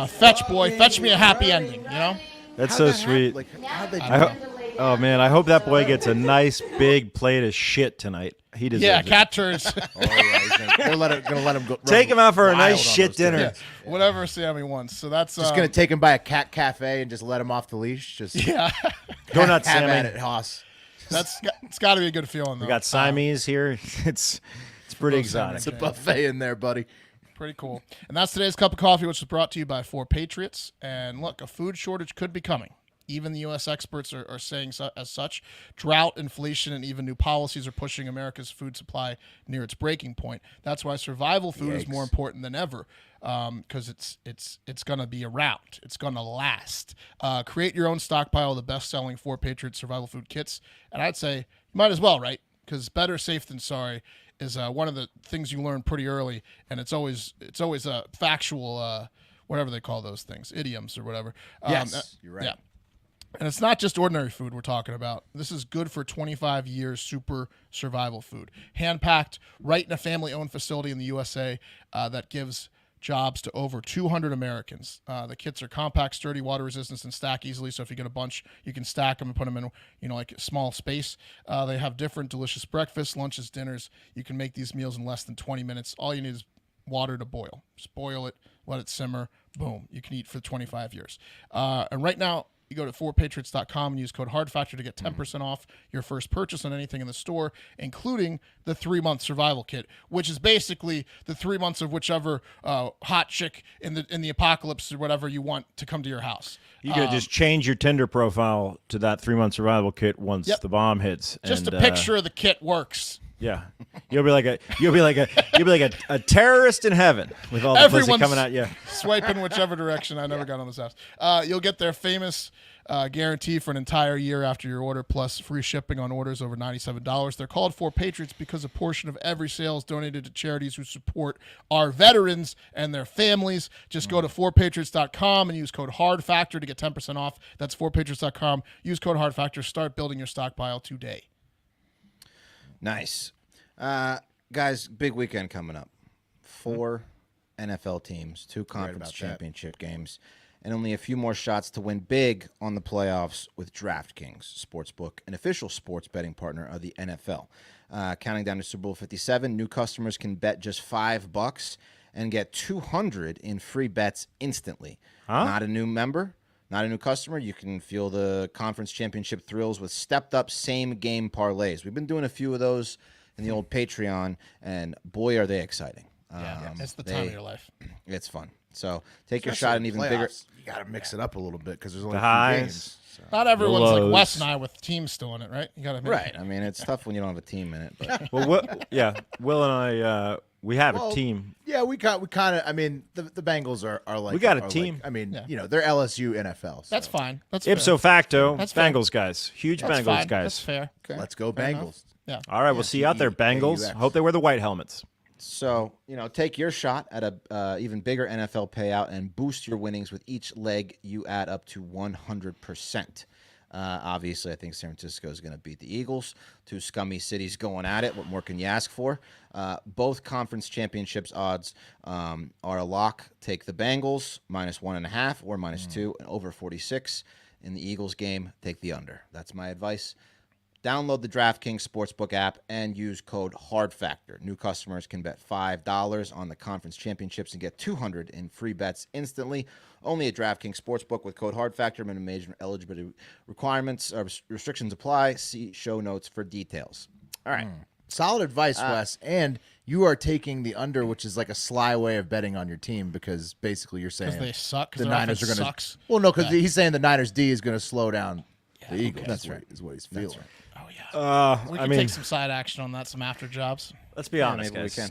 Fetch boy, fetch me a happy ending, you know? That's How'd so that sweet. happen? Like, how'd they do I that? Oh, man, I hope that boy gets a nice big plate of shit tonight. He deserves Yeah, it. cat turds. Oh, yeah, he's gonna let him go. Take him out for a wild nice on shit those dinner. things. Whatever Sammy wants. So that's Just gonna take him by a cat cafe and just let him off the leash. Just yeah. Go nuts, have Sammy. at it, Hoss. It's got to be a good feeling though. We got Siamese here. It's pretty Both exotic. It's a buffet in there, buddy. Pretty cool. And that's today's cup of coffee, which is brought to you by 4 Patriots. And look, a food shortage could be coming. Even the U.S. experts are saying as such. Drought, inflation, and even new policies are pushing America's food supply near its breaking point. That's why survival food is more important than ever, because it's going to be around. It's going to last. Create your own stockpile of the best-selling 4 Patriots survival food kits. And I'd say you might as well, right? Because better safe than sorry is one of the things you learn pretty early, and it's always a factual, whatever they call those things, idioms or whatever. Yes, you're right. Yeah. And it's not just ordinary food we're talking about. This is good for 25 years super survival food. Hand-packed right in a family-owned facility in the USA that gives jobs to over 200 Americans. The kits are compact, sturdy, water resistant, and stack easily. So if you get a bunch, you can stack them and put them in, like a small space. They have different delicious breakfasts, lunches, dinners. You can make these meals in less than 20 minutes. All you need is water to boil. Just boil it, let it simmer. Boom. You can eat for 25 years. And right now, you go to 4patriots.com and use code HARDFACTOR to get 10% off your first purchase on anything in the store, including the 3-month survival kit, which is basically the 3 months of whichever hot chick in the apocalypse or whatever you want to come to your house. You could just change your Tinder profile to that 3-month survival kit once the bomb hits. Just and, a picture of the kit works. Yeah, you'll be like a terrorist in heaven with all the pussy coming at you. Swiping whichever direction. I never got on this house. You'll get their famous guarantee for an entire year after your order, plus free shipping on orders over $97. They're called 4 Patriots because a portion of every sale is donated to charities who support our veterans and their families. Just go to 4patriots.com and use code HARDFACTOR to get 10% off. That's 4patriots.com. Use code HARDFACTOR. Start building your stockpile today. Nice. Guys, big weekend coming up. 4 NFL teams, 2 conference championship games, and only a few more shots to win big on the playoffs with DraftKings Sportsbook, an official sports betting partner of the NFL. Counting down to Super Bowl 57, new customers can bet just $5 and get $200 in free bets instantly. Not a new member, not a new customer. You can feel the conference championship thrills with stepped-up same-game parlays. We've been doing a few of those in the old Patreon, and boy, are they exciting. It's the time of your life. It's fun. So take your shot and even bigger. You got to mix it up a little bit because there's only The a few highs. games. So. Not everyone's lows. like Wes and I with teams still in it, right? You got to Right. I mean, it's tough when you don't have a team in it. But Well, Will and I, we have a team. Yeah, we kind of. I mean, the Bengals are like We got a are team. Like, I mean, they're LSU NFL. So. That's fine. That's Ipso facto, That's fair. Bengals guys, huge That's Bengals fine. guys. That's fair. Let's go Bengals. Yeah. All right, we'll see you out there, Bengals. AUX. Hope they wear the white helmets. so, take your shot at a even bigger NFL payout and boost your winnings with each leg you add up to 100%. Obviously, I think San Francisco is going to beat the Eagles. 2 scummy cities going at it. What more can you ask for? Both conference championships odds are a lock. Take the Bengals, -1.5 or -2, and over 46. In the Eagles game, take the under. That's my advice. Download the DraftKings Sportsbook app and use code HARDFACTOR. New customers can bet $5 on the conference championships and get $200 in free bets instantly. Only at DraftKings Sportsbook with code HARDFACTOR. Minimum age and eligibility requirements restrictions apply. See show notes for details. All right. Solid advice, Wes. And you are taking the under, which is like a sly way of betting on your team because basically you're saying Because they suck. 'Cause the their Niners are offense going to. sucks. Well, no, because he's saying the Niners D is going to slow down the Eagles. That's right. Is what he's feeling. Oh, yeah. We I can mean, take some side action on that, some after jobs. let's be honest, maybe we guys. can.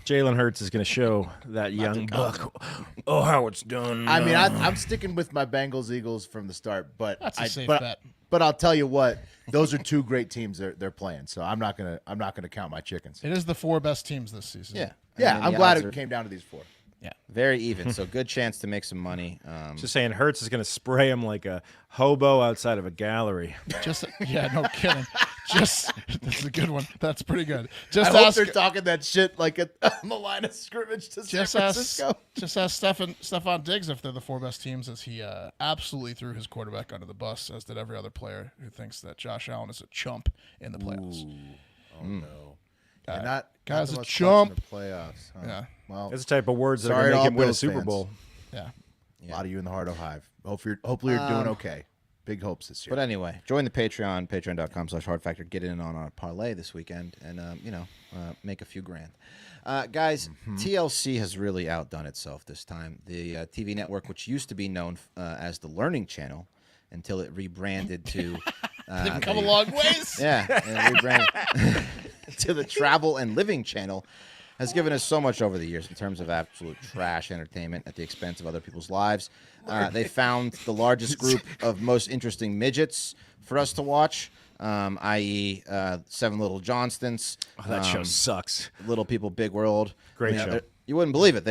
Jalen Hurts is going to show that young buck. Oh, how it's done. I mean, I'm sticking with my Bengals Eagles from the start, but That's a safe but, bet. But I'll tell you what, those are 2 great teams they're playing. So I'm not gonna count my chickens. It is the 4 best teams this season. Yeah. Yeah, And I'm the glad odds it are came down to these 4. Yeah. very even. So good chance to make some money. Just saying, Hurts is going to spray him like a hobo outside of a gallery. No kidding. This is a good one. That's pretty good. Just I hope ask. they're talking that shit like on the line of scrimmage to San Francisco. Just ask Stephon Diggs if they're the 4 best teams, as he absolutely threw his quarterback under the bus, as did every other player who thinks that Josh Allen is a chump in the playoffs. Oh no, Guy's the a most chump. clutch in the playoffs. Huh? Yeah. Well, That's the type of words that are Sorry going to to make all him win a Bills Super fans. Bowl. Yeah. a lot of you in the Heart of Hive. Hopefully you're doing okay. Big hopes this year. But anyway, join the Patreon, patreon.com/hardfactor. Get in on our parlay this weekend and, make a few grand. Guys, TLC has really outdone itself this time. The TV network, which used to be known as the Learning Channel until it rebranded to... They've come a long ways. Yeah, and rebranded to the Travel and Living Channel, has given us so much over the years in terms of absolute trash entertainment at the expense of other people's lives. They found the largest group of most interesting midgets for us to watch, i.e. 7 Little Johnstons. Oh, that show sucks. Little People, Big World. Great show. You wouldn't believe it.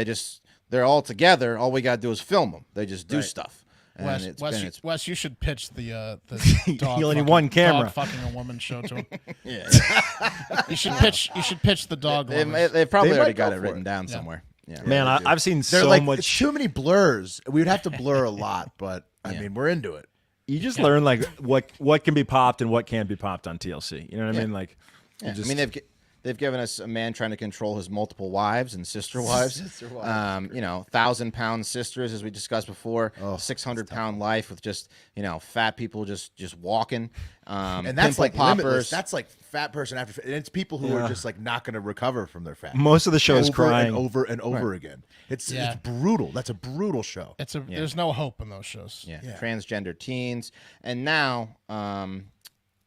They're all together. All we got to do is film them. They just do stuff. And Wes, you should pitch the dog. You only need fucking- one camera. Dog fucking a woman show to him. Yeah. You should pitch the dog. They lovers. probably They already might got go it for written it. down somewhere. Yeah. Man, I've seen They're so like, much. it's too many blurs. We would have to blur a lot, but I mean, we're into it. You just learn like what can be popped and what can't be popped on TLC. You know what I mean? Like, I mean, they've given us a man trying to control his multiple wives and sister wives. 1,000-pound sisters, as we discussed before. 600-pound life with just fat people just walking. And that's like poppers. limitless. That's like fat person after, and it's people who are just like not going to recover from their fat. most of the show is over crying. and over and over again. It's brutal. That's a brutal show. There's no hope in those shows. Yeah. Transgender teens, and now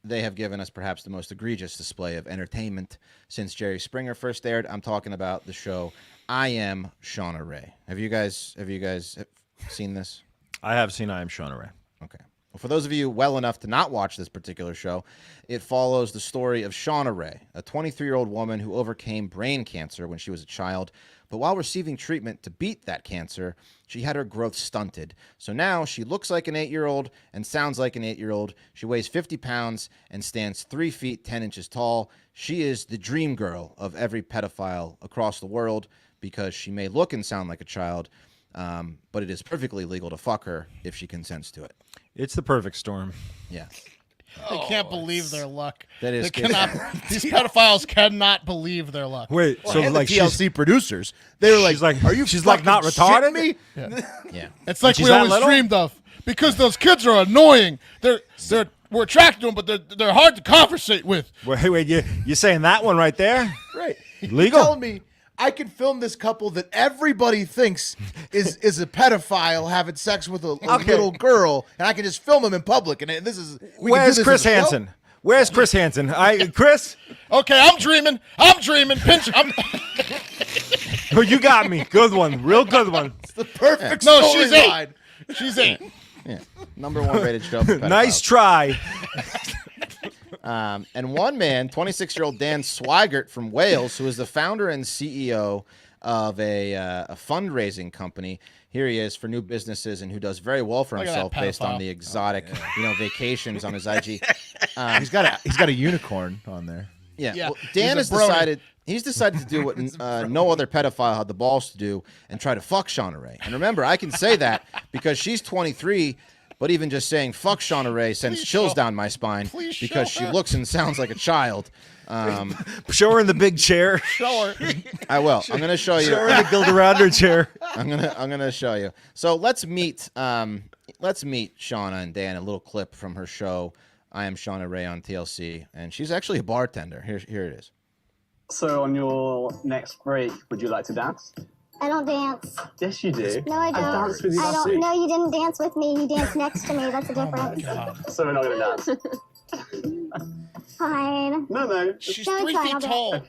they have given us perhaps the most egregious display of entertainment since Jerry Springer first aired. I'm talking about the show I Am Shauna Rae. Have you guys seen this? I have seen I Am Shauna Rae. Okay. Well, for those of you well enough to not watch this particular show, it follows the story of Shauna Rae, a 23-year-old woman who overcame brain cancer when she was a child. But while receiving treatment to beat that cancer, she had her growth stunted. So now she looks like an 8-year-old and sounds like an 8-year-old. She weighs 50 pounds and stands 3 feet 10 inches tall. She is the dream girl of every pedophile across the world because she may look and sound like a child, but it is perfectly legal to fuck her if she consents to it. It's the perfect storm. Yeah. They can't believe their luck. That is They cannot. These pedophiles cannot believe their luck. Wait, so And like the TLC producers, they were like, she's like, "Are you? she's like not fucking shitting retarded? Me? Yeah. It's like she's we that always little? dreamed of because those kids are annoying. We're attracted to them, but they're hard to conversate with. wait, you saying that one right there? Right? Legal? You're telling me I can film this couple that everybody thinks is a pedophile having sex with a little girl, and I can just film them in public. And this is we can do Where's this Chris as a show? Hansen? Where's Chris Hansen? Chris? Okay, I'm dreaming. Pinch. Oh, you got me. Good one. Real good one. It's the perfect No, she's storyline. 8. She's 8. Yeah. #1 rated show for pedophiles. Nice try. And one man, 26-year-old Dan Swigert from Wales, who is the founder and CEO of a fundraising company. Here he is for new businesses and who does very well for Look at that himself based on pedophile. the exotic, vacations on his IG. He's got a unicorn on there. Yeah. Yeah. Well, Dan has He's a brony. decided to do what no other pedophile had the balls to do and try to fuck Shauna Rae. And remember, I can say that because she's 23, but even just saying fuck Shauna Rae sends Please chills show- down my spine please because show she her. looks and sounds like a child. Show her in the big chair. Show her. I will. I'm going to show you. Show her in the Gilda chair. I'm gonna show you. So let's meet Shauna and Dan. A little clip from her show. I Am Shauna Rae on TLC, and she's actually a bartender. Here it is. So on your next break, would you like to dance? I don't dance. Yes, you do. No, I don't. I danced with you I last don't. week. No, you didn't dance with me. You danced next to me. That's a difference. So we're not going to dance. Fine. No. She's No, 3 it's fine, feet I'll do tall,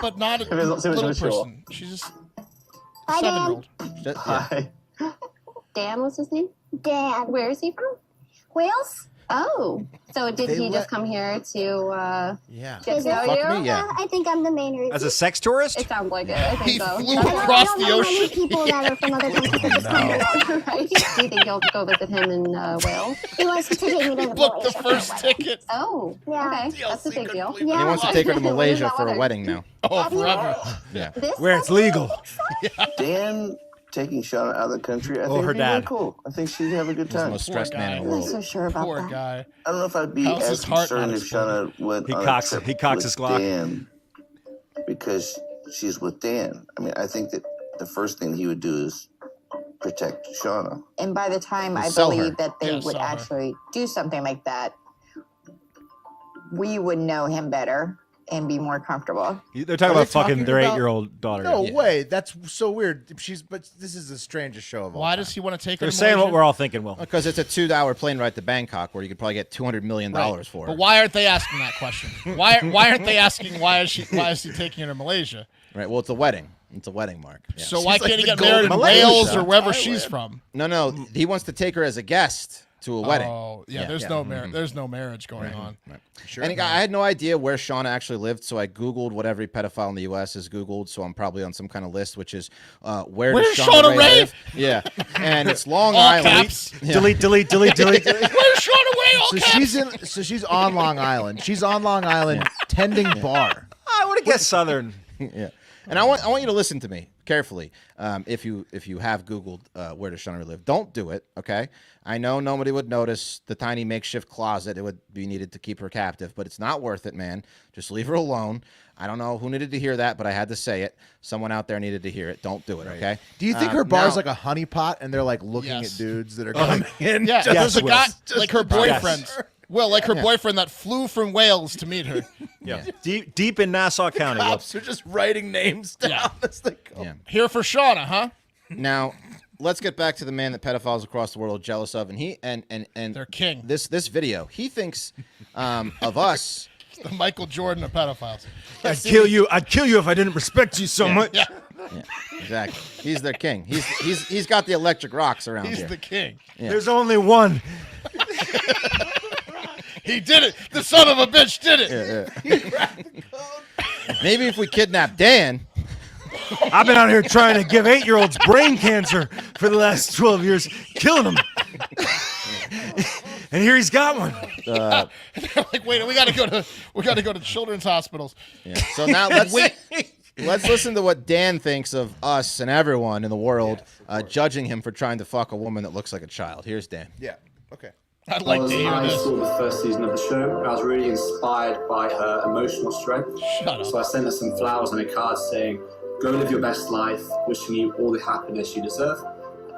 but not a it's not too much of little a chore. person. She's just Bye, 7-year-old. Yeah. Hi. Dan, what's his name? Dan. Where is he from? Wales? Oh, so did he just come here to Yeah. get Is to know it? Fuck you? me, yeah. I think I'm the main reason. As a sex tourist? It sounds like it. I think He so. flew I don't- across I don't the know many ocean. people that are from other countries. Right? Do you think you'll go visit him in Wales? He wants to take me to Booked the Malaysia. first ticket. Oh, Yeah. okay. That's a big deal. He Yeah. wants to take her to Malaysia Where's for that a weather? wedding now. Oh, forever. Yeah. This Where it's legal. Dan taking Shauna out of the country, I Oh, think her would be really dad. cool. I think she'd have a good He's the time. most stressed man in the guy. I'm world. not so sure about Poor that. guy. I don't know if I'd be How's as his heart concerned not if Shauna went He on cocks- a trip he cocks his with Glock. Dan because she's with Dan. I mean, I think that the first thing he would do is protect Shauna. And by the time I Sell her. believe that they Yeah, would sell her. actually do something like that, we would know him better and be more comfortable. They're talking Are they about fucking talking their about- 8-year-old daughter. No Yeah. way. That's so weird. But this is the strangest show of all. Why time. does he want to take her They're to saying what Malaysia? we're all thinking, Will. Because it's a 2-hour plane ride to Bangkok where you could probably get $200 million Right. for But it. why aren't they asking that question? Why aren't they asking why is he taking her to Malaysia? Right. Well, it's a wedding. It's a wedding, Mark. Yeah. So why She's like can't he the get married in golden Wales Malaysia. or wherever she's from? No. He wants to take her as a guest to a wedding. Oh, yeah. Yeah. There's Yeah. no marriage. There's no marriage going on. Sure. And I had no idea where Shauna actually lived, so I Googled what every pedophile in the U.S. has Googled, so I'm probably on some kind of list, which is where does Where's Shauna Shauna Rae Rae? live? Yeah. And it's Long All Island. caps. Yeah. Delete. Where's Shauna Rae? All So caps. she's on Long Island. She's on Long Island tending bar. I would have guessed Southern. Yeah. And I want you to listen to me carefully. If you have Googled where does Shauna Rae live, don't do it. Okay. I know nobody would notice the tiny makeshift closet it would be needed to keep her captive, but it's not worth it, man. Just leave her alone. I don't know who needed to hear that, but I had to say it. Someone out there needed to hear it. Don't do it, okay? Do you think her bar's like a honeypot and they're like looking at dudes that are coming in? Yeah, there's a guy like her boyfriend. Yes. Well, like her boyfriend that flew from Wales to meet her. Yeah. Deep in Nassau County. Cops are just writing names down as they go. Yeah. Here for Shauna, huh? Now, let's get back to the man that pedophiles across the world are jealous of, and he and their king. This video, he thinks of us. The Michael Jordan of pedophiles. I'd kill you if I didn't respect you so much. Yeah. Yeah, exactly. He's their king. He's got the electric rocks around here. He's the king. Yeah. There's only one. He did it. The son of a bitch did it. Yeah. Maybe if we kidnap Dan. I've been out here trying to give 8-year-olds brain cancer for the last 12 years, killing them. And here he's got one. They're like, wait, we gotta go to children's hospitals. Yeah. So now let's listen to what Dan thinks of us and everyone in the world judging him for trying to fuck a woman that looks like a child. Here's Dan. Yeah. Okay. I'd like to hear I this. saw the first season of the show. I was really inspired by her emotional strength. Shut up. So I sent her some flowers and a card saying, "Go live your best life, wishing you all the happiness you deserve."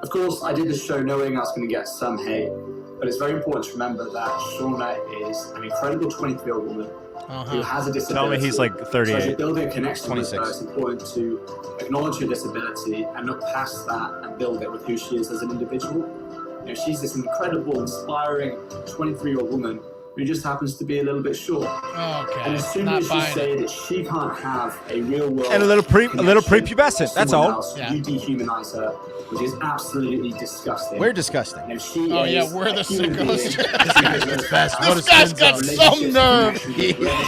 Of course, I did the show knowing I was going to get some hate, but it's very important to remember that Shauna is an incredible 23-year-old woman who has a disability. Tell me he's like 38. So as you're building a connection with 26. her, it's important to acknowledge her disability and look past that and build it with who she is as an individual. You know, she's this incredible, inspiring 23-year-old woman who just happens to be a little bit short. Okay. And as soon Not as you buying say it. that she can't have a real world And a little connection prepubescent, with that's someone all. else, Yeah. you dehumanize her, which is absolutely disgusting. We're disgusting. And if she Oh, is yeah, we're the a human sickos. being, This guy's This guy's got some nerve.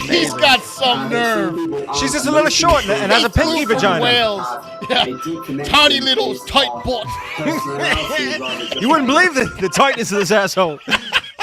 He's got some nerve. She's just a little short and has a pinky Flew from vagina. Wales. Yeah. Tiny little tight butt. You wouldn't believe the tightness of this asshole.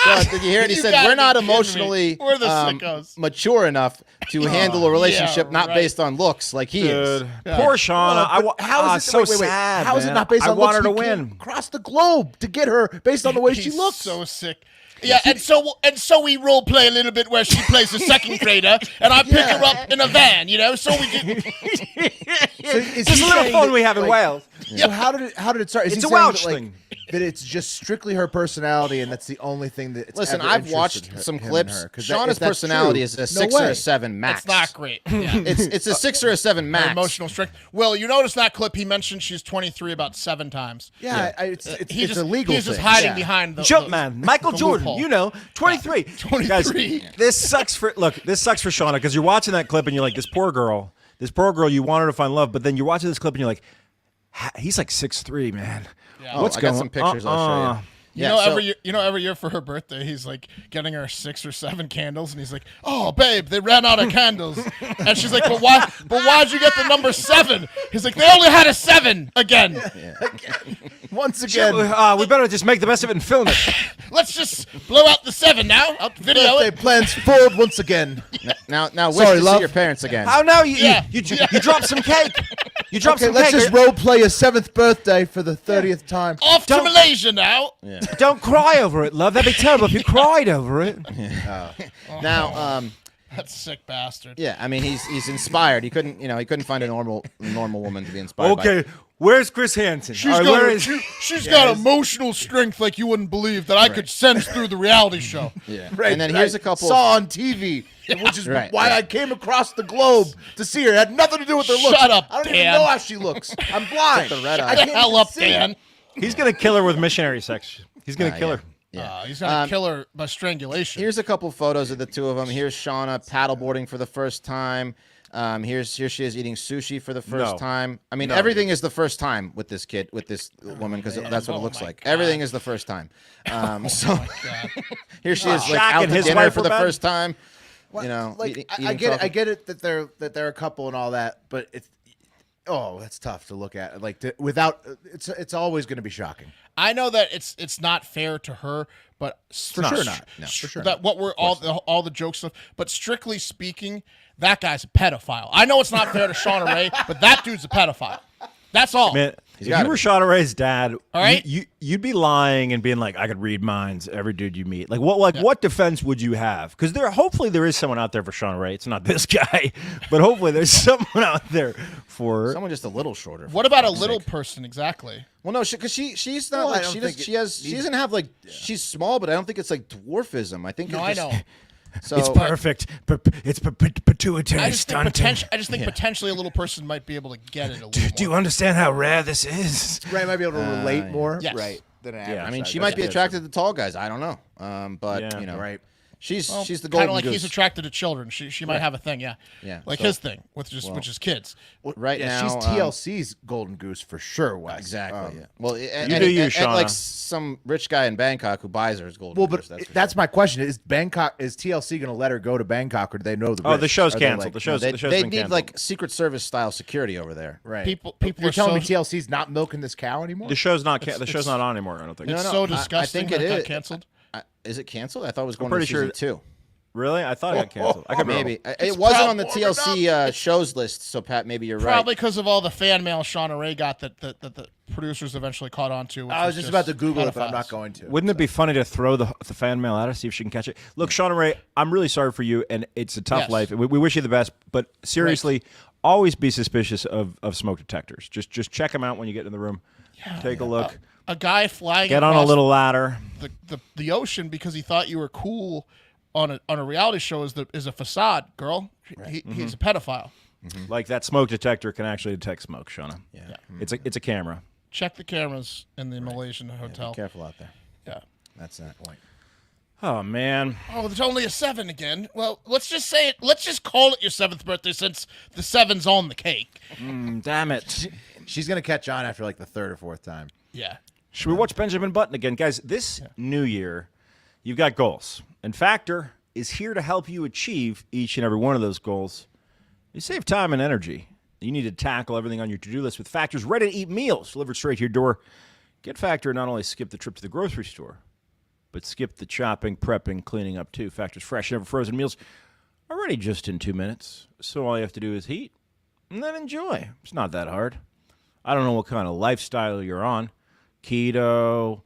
So, did you hear it? He You said, gotta we're not be kidding me. emotionally We're the sickos. mature enough to handle a relationship yeah, not right. based on looks like he is. Dude. Poor Shauna. But how is it? so wait, sad. How is it man. not based I on want her looks? to He came win. across the globe to get her based on the way she He's looks. so sick. Yeah, and so we role play a little bit where she plays a second grader, and I pick her up in a van, you know. So we do. So is Just he a little saying fun that, we have in like, Wales. So how did it start? Is It's he a saying Welsh that, like, thing. that it's just strictly her personality and that's the only thing that. Listen, ever I've interested watched some him and clips. her, 'cause Shauna's if that's personality true, is a no 6 way. or a 7 max. It's not great. Yeah. It's a 6 or a 7 Her max. emotional strength. Well, you notice that clip he mentioned she's 23 about 7 times. Yeah, it's He's a legal He's just thing. hiding Yeah. behind the Jumpman, Michael the Jordan, loophole. you know, 23. 23. Guys, this sucks for Shauna because you're watching that clip and you're like, this poor girl, you want her to find love, but then you're watching this clip and you're like, he's like 6'3", man. Yeah. What's I got some pictures I'll show you. Every year for her birthday, he's like getting her 6 or 7 candles, and he's like, "Oh, babe, they ran out of candles." And she's like, "But why? But why'd you get the number 7?" He's like, "They only had a 7 again. Once again, we better just make the best of it and film it. Let's just blow out the 7 now. I'll video birthday it." plans foiled once again. Now wish Sorry, to love. see your parents again. How now? You Yeah. dropped some cake. You dropped Okay, some let's cake. just role play a 7th birthday for the 30th time. Off to Malaysia now. Don't cry over it, love. That'd be terrible if you cried over it. Now, That sick bastard. yeah, I mean he's inspired. He couldn't find a normal woman to be inspired by. Okay, where's Chris Hansen? She's got emotional strength like you wouldn't believe that I could sense through the reality show. Yeah. Right, And then here's a couple saw on TV, which is Right, why right. I came across the globe to see her. It had nothing to do with her looks. Shut up, I don't Dan. even know how she looks. I'm blind. the red eye. I Get can't the hell even up, see. Dan. He's gonna kill her with missionary sex. He's gonna kill her. Yeah. He's gonna kill her by strangulation. Here's a couple photos of the two of them. Here's Shauna paddleboarding for the first time. Here she is eating sushi for the first No. time. I mean, No, everything is the first time with this woman, because that's what it looks my like. God. Everything is the first time. So God. here she is, like Shaq out and to his dinner wife for were the bad? first time. What? You know, like I eating get it. I chocolate. get it that they're a couple and all that, but it's that's tough to look at. Like without, it's always going to be shocking. I know that it's not fair to her, but For sure not. No, for sure that not. what we're all the joke stuff. But strictly speaking, that guy's a pedophile. I know it's not fair to Shauna Rae, but that dude's a pedophile. That's all. Man, if you were Shauna Rae's dad, all right? you'd be lying and being like, I could read minds, every dude you meet. Like what defense would you have? Because hopefully there is someone out there for Shauna Rae. It's not this guy, but hopefully there's someone out there for her. Someone just a little shorter. What about a little person exactly? Well, no, because she's not like she doesn't have like she's small, but I don't think it's like dwarfism. I think I know. So it's perfect. It's pituitary I just stunting. think potentially a little person might be able to get it a little more. Do you understand how rare this is? Ray might be able to relate more, Yes. right? Than an average. I mean, size. she might be attracted to tall guys. I don't know, but right. She's the Kind golden of like goose. he's attracted to children. She might have a thing, yeah. Like his thing, which is kids. Right now, she's TLC's golden goose for sure. Wes. Exactly. Well, and Shauna. Like Shauna. some rich guy in Bangkok who buys her as golden Well, goose. but that's my question: is TLC going to let her go to Bangkok, or do they know the? Oh, the risks? show's Are they canceled. like- The show's they been need canceled. like Secret Service style security over there. Right. People You're are telling me so TLC's not milking this cow anymore? The show's not on anymore. I don't think. it's No, so I disgusting think it that it is. got canceled. Is it canceled? I thought it was going pretty to season sure- 2. Really? I thought it got canceled. I could be wrong. Maybe it wasn't on the TLC shows list. So Pat, maybe you're Probably right. because of all the fan mail Shauna Rae got that the producers eventually caught on to. I was just about to Google it, but I'm pedophiles. not going to. Wouldn't it be funny to throw the fan mail at her, see if she can catch it? Look, Shauna Rae, I'm really sorry for you, and it's a tough Yes. life. We wish you the best, but seriously, always be suspicious of smoke detectors. Just check them out when you get in the room. Take a look. A guy flying Get on a across little ladder. the ocean because he thought you were cool on a reality show is a facade, girl. He's a pedophile. Like that smoke detector can actually detect smoke, Shauna. Yeah. It's a camera. Check the cameras in the Malaysian hotel. Be careful out there. Yeah. That's that point. Oh man. Oh, there's only a 7 again. Well, let's just say it. Let's just call it your 7th birthday since the 7's on the cake. Damn it. She's going to catch on after like the 3rd or 4th time. Yeah. Should we watch Benjamin Button again? Guys, this new year, you've got goals. And Factor is here to help you achieve each and every one of those goals. You save time and energy. You need to tackle everything on your to-do list with Factor's ready-to-eat meals delivered straight to your door. Get Factor and not only skip the trip to the grocery store, but skip the chopping, prepping, cleaning up too. Factor's fresh, never frozen meals are ready just in 2 minutes. So all you have to do is heat and then enjoy. It's not that hard. I don't know what kind of lifestyle you're on. Keto,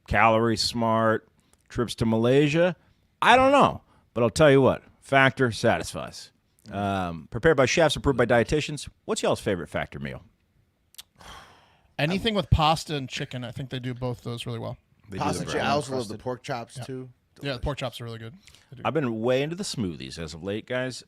calorie smart, trips to Malaysia. I don't know. But I'll tell you what, Factor satisfies. Prepared by chefs, approved by dietitians. What's y'all's favorite Factor meal? Anything with pasta and chicken, I think they do both those really well. Pasta. I also love the pork chops too. Yeah, the pork chops are really good. I've been way into the smoothies as of late, guys.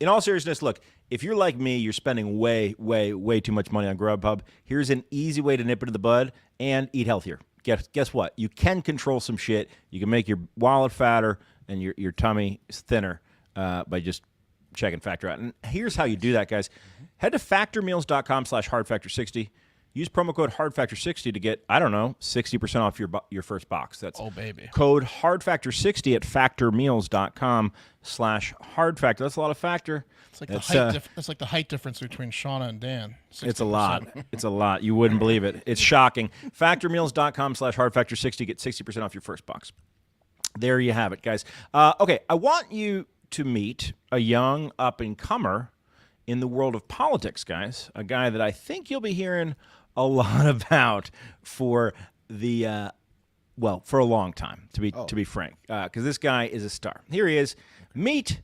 In all seriousness, look, if you're like me, you're spending way, way, way too much money on Grubhub. Here's an easy way to nip it in the bud and eat healthier. Guess what? You can control some shit. You can make your wallet fatter and your tummy thinner by just checking Factor out. And here's how you do that, guys. Head to factormeals.com/hardfactor60. Use promo code HARDFACTOR60 to get, 60% off your first box. That's baby. Code HARDFACTOR60 at factormeals.com/hardfactor. That's a lot of factor. It's like the height difference between Shauna and Dan. 60%. It's a lot. It's a lot. You wouldn't believe it. It's shocking. Factormeals.com/hardfactor60. Get 60% off your first box. There you have it, guys. Okay, I want you to meet a young up-and-comer in the world of politics, guys. A guy that I think you'll be hearing a lot about for a long time, to be frank, because this guy is a star. Here he is. Meet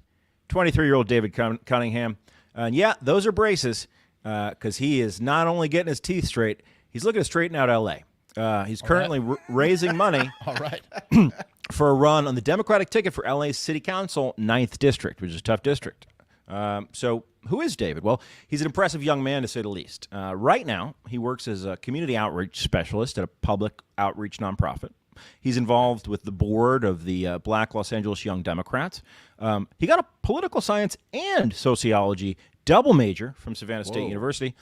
23-year-old David Cunningham. And yeah, those are braces, because he is not only getting his teeth straight, he's looking to straighten out L.A. He's currently raising money All right. for a run on the Democratic ticket for L.A.'s City Council 9th District, which is a tough district. So who is David? Well, he's an impressive young man, to say the least. Right now, he works as a community outreach specialist at a public outreach nonprofit. He's involved with the board of the Black Los Angeles Young Democrats. He got a political science and sociology double major from Savannah State University.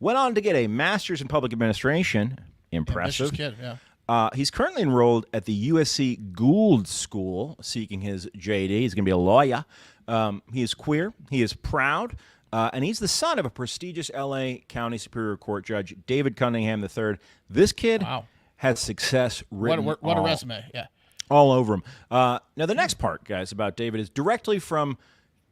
Went on to get a master's in public administration. Impressive. Ambitious kid, yeah. He's currently enrolled at the USC Gould School, seeking his JD. He's going to be a lawyer. He is queer. He is proud. and he's the son of a prestigious L.A. County Superior Court Judge, David Cunningham III. This kid has success written What a resume, all over him. Now, the next part, guys, about David is directly from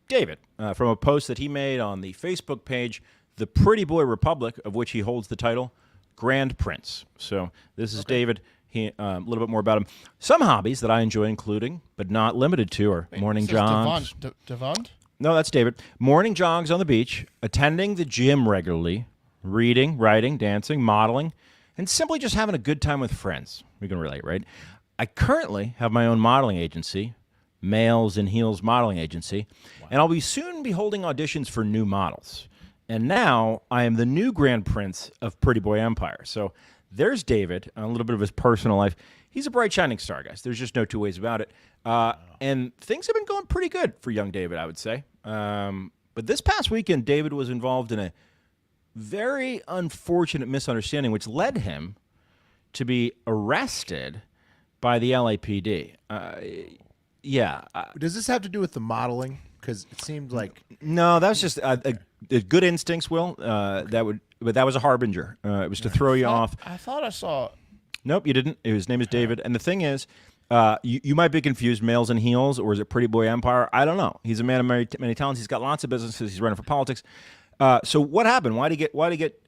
David, from a post that he made on the Facebook page, The Pretty Boy Republic, of which he holds the title Grand Prince. So this is David. A little bit more about him. Some hobbies that I enjoy including, but not limited to, are morning jogs. Devund? No, that's David. Morning jogs on the beach, attending the gym regularly, reading, writing, dancing, modeling, and simply just having a good time with friends. We can relate, right? I currently have my own modeling agency, Males in Heels Modeling Agency, and I'll soon be holding auditions for new models. And now I am the new Grand Prince of Pretty Boy Empire. So there's David, a little bit of his personal life. He's a bright, shining star, guys. There's just no two ways about it. And things have been going pretty good for young David, I would say. But this past weekend, David was involved in a very unfortunate misunderstanding, which led him to be arrested by the LAPD. Does this have to do with the modeling? Because it seemed like... No, that's just good instincts, Will. But that was a harbinger. It was to throw you off. I thought I saw... Nope, you didn't. His name is David. And the thing is, you might be confused, Males in Heels, or is it Pretty Boy Empire? I don't know. He's a man of many talents. He's got lots of businesses. He's running for politics. So what happened? Why did he get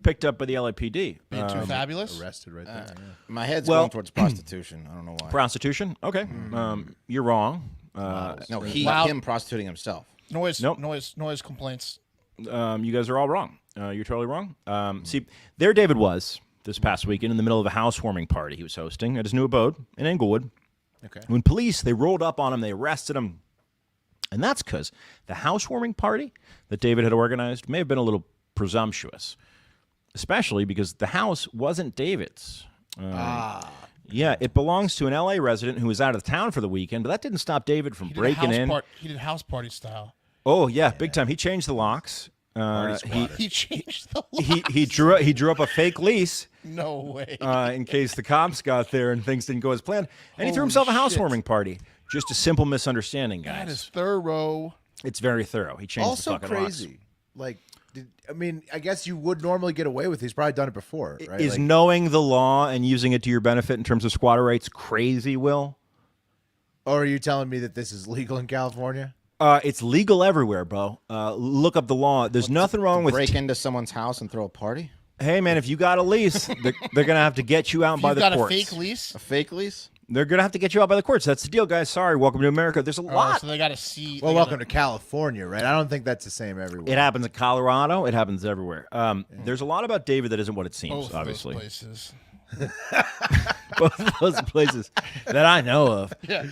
picked up by the LAPD? Being too fabulous? Arrested right there. My head's going towards prostitution. I don't know why. Prostitution? Okay. You're wrong. No, him prostituting himself. Noise complaints. You guys are all wrong. You're totally wrong. See, there David was this past weekend in the middle of a housewarming party he was hosting at his new abode in Inglewood. Okay. When police, they rolled up on him, they arrested him. And that's because the housewarming party that David had organized may have been a little presumptuous, especially because the house wasn't David's. Yeah, it belongs to an L.A. resident who was out of town for the weekend, but that didn't stop David from breaking in. He did house party style. Oh, yeah, big time. He changed the locks. He changed the locks. He drew up a fake lease. No way. In case the cops got there and things didn't go as planned. And he threw himself a housewarming party. Just a simple misunderstanding, guys. That is thorough. It's very thorough. He changed also the fucking crazy. Like, I guess you would normally get away with it. He's probably done it before, right? Is knowing the law and using it to your benefit in terms of squatter rights crazy, Will? Or are you telling me that this is legal in California? It's legal everywhere, bro. Look up the law. There's nothing wrong with break into someone's house and throw a party. Hey, man, if you got a lease, they're gonna have to get you out by the courts. You got a fake lease? A fake lease? They're gonna have to get you out by the courts. That's the deal, guys. Sorry. Welcome to America. There's a lot. So they got to see. Well, welcome to California, right? I don't think that's the same everywhere. It happens in Colorado. It happens everywhere. There's a lot about David that isn't what it seems. Both obviously, those places. Both those places that I know of. Yeah.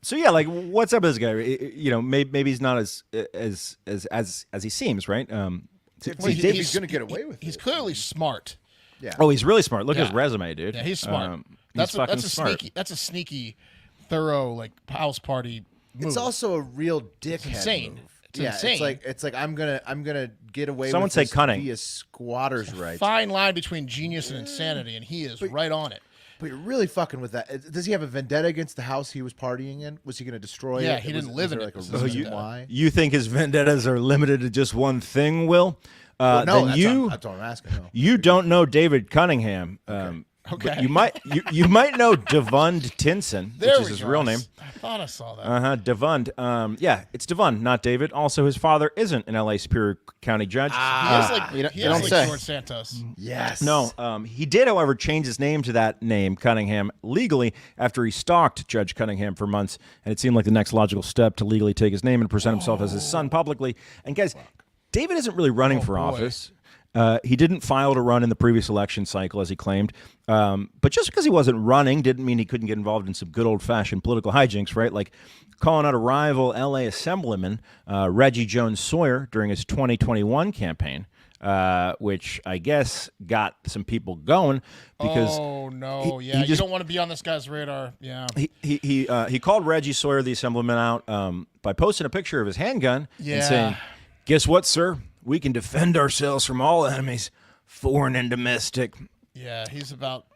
So yeah, like, what's up with this guy? You know, maybe he's not as he seems, right? He's going to get away with it. He's clearly smart. Yeah. Oh, he's really smart. Look at his resume, dude. Yeah, he's smart. That's smart. That's a sneaky, thorough house party move. It's also a real dickhead. It's insane. Move. It's insane. It's like I'm gonna get away. Someone with say this cunning. via squatters' rights. Fine line between genius and insanity, and he is right on it. But you're really fucking with that. Does he have a vendetta against the house he was partying in? Was he going to destroy it? Yeah, he didn't live in it. Why? You think his vendettas are limited to just one thing, Will? No, then that's what I'm asking. No. You don't know David Cunningham. Okay. You might know Devund Tinson, which is his real name. I thought I saw that. Devund. Yeah, it's Devund, not David. Also, his father isn't an L.A. Superior County judge. He has like George Santos. Yes. No, he did, however, change his name to that name, Cunningham, legally after he stalked Judge Cunningham for months, and it seemed like the next logical step to legally take his name and present himself as his son publicly. And guys, David isn't really running for office. He didn't file to run in the previous election cycle, as he claimed. But just because he wasn't running didn't mean he couldn't get involved in some good old-fashioned political hijinks, right? Like calling out a rival L.A. Assemblyman, Reggie Jones Sawyer, during his 2021 campaign, which I guess got some people going because... Oh, no. You don't want to be on this guy's radar. Yeah. He called Reggie Sawyer, the Assemblyman, out by posting a picture of his handgun and saying, "Guess what, sir? We can defend ourselves from all enemies, foreign and domestic." Yeah, he's about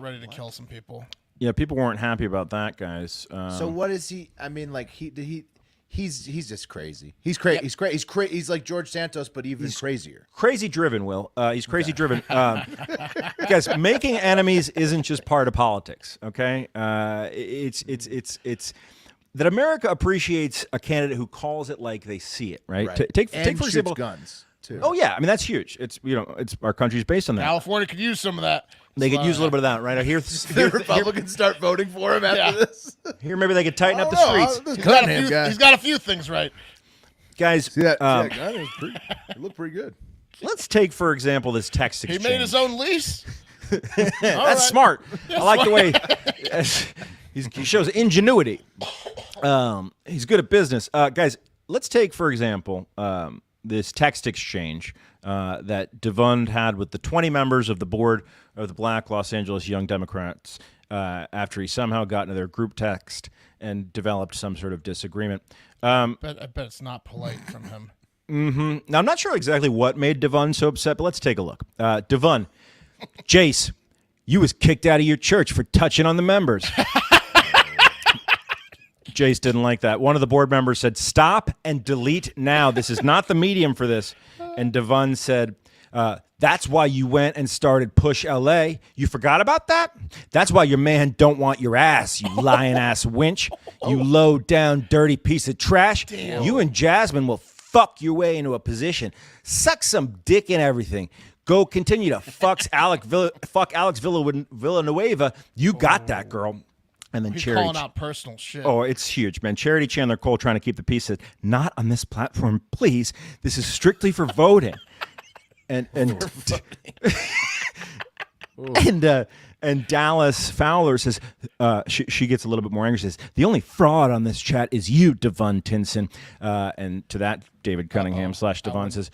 ready to kill some people. Yeah, people weren't happy about that, guys. So what is he? I mean, like he he's just crazy. He's crazy. He's crazy. He's like George Santos, but even crazier. Crazy driven, Will. He's crazy driven. Guys, making enemies isn't just part of politics. Okay, it's that America appreciates a candidate who calls it like they see it. Right. Take for example, guns too. Oh yeah, I mean that's huge. It's it's our country's based on that. California could use some of that. They could use a little bit of that, right? The Republicans start voting for him after this. Here, maybe they could tighten up the streets. He's got a few things right. Guys, see that gun? It looked pretty good. Let's take, for example, this text exchange. He made his own lease. That's smart. I like the way he shows ingenuity. He's good at business. Guys, let's take, for example, this text exchange that Devund had with the 20 members of the board of the Black Los Angeles Young Democrats after he somehow got into their group text and developed some sort of disagreement. I bet it's not polite from him. Mm-hmm. Now, I'm not sure exactly what made Devund so upset, but let's take a look. Devund, Jace, you was kicked out of your church for touching on the members. Jace didn't like that. One of the board members said, stop and delete now. This is not the medium for this. And Devund said, that's why you went and started Push LA. You forgot about that? That's why your man don't want your ass, you lying-ass winch. You low-down, dirty piece of trash. Damn. You and Jasmine will fuck your way into a position. Suck some dick and everything. Go continue to fuck Alex Villanueva. You got that, girl. And then He's Charity calling out personal shit. Oh, it's huge, man. Charity Chandler Cole trying to keep the peace said, not on this platform, please. This is strictly for voting. And Dallas Fowler says she gets a little bit more angry. She says the only fraud on this chat is you, Devund Tinson. And to that, David Cunningham / Devund says,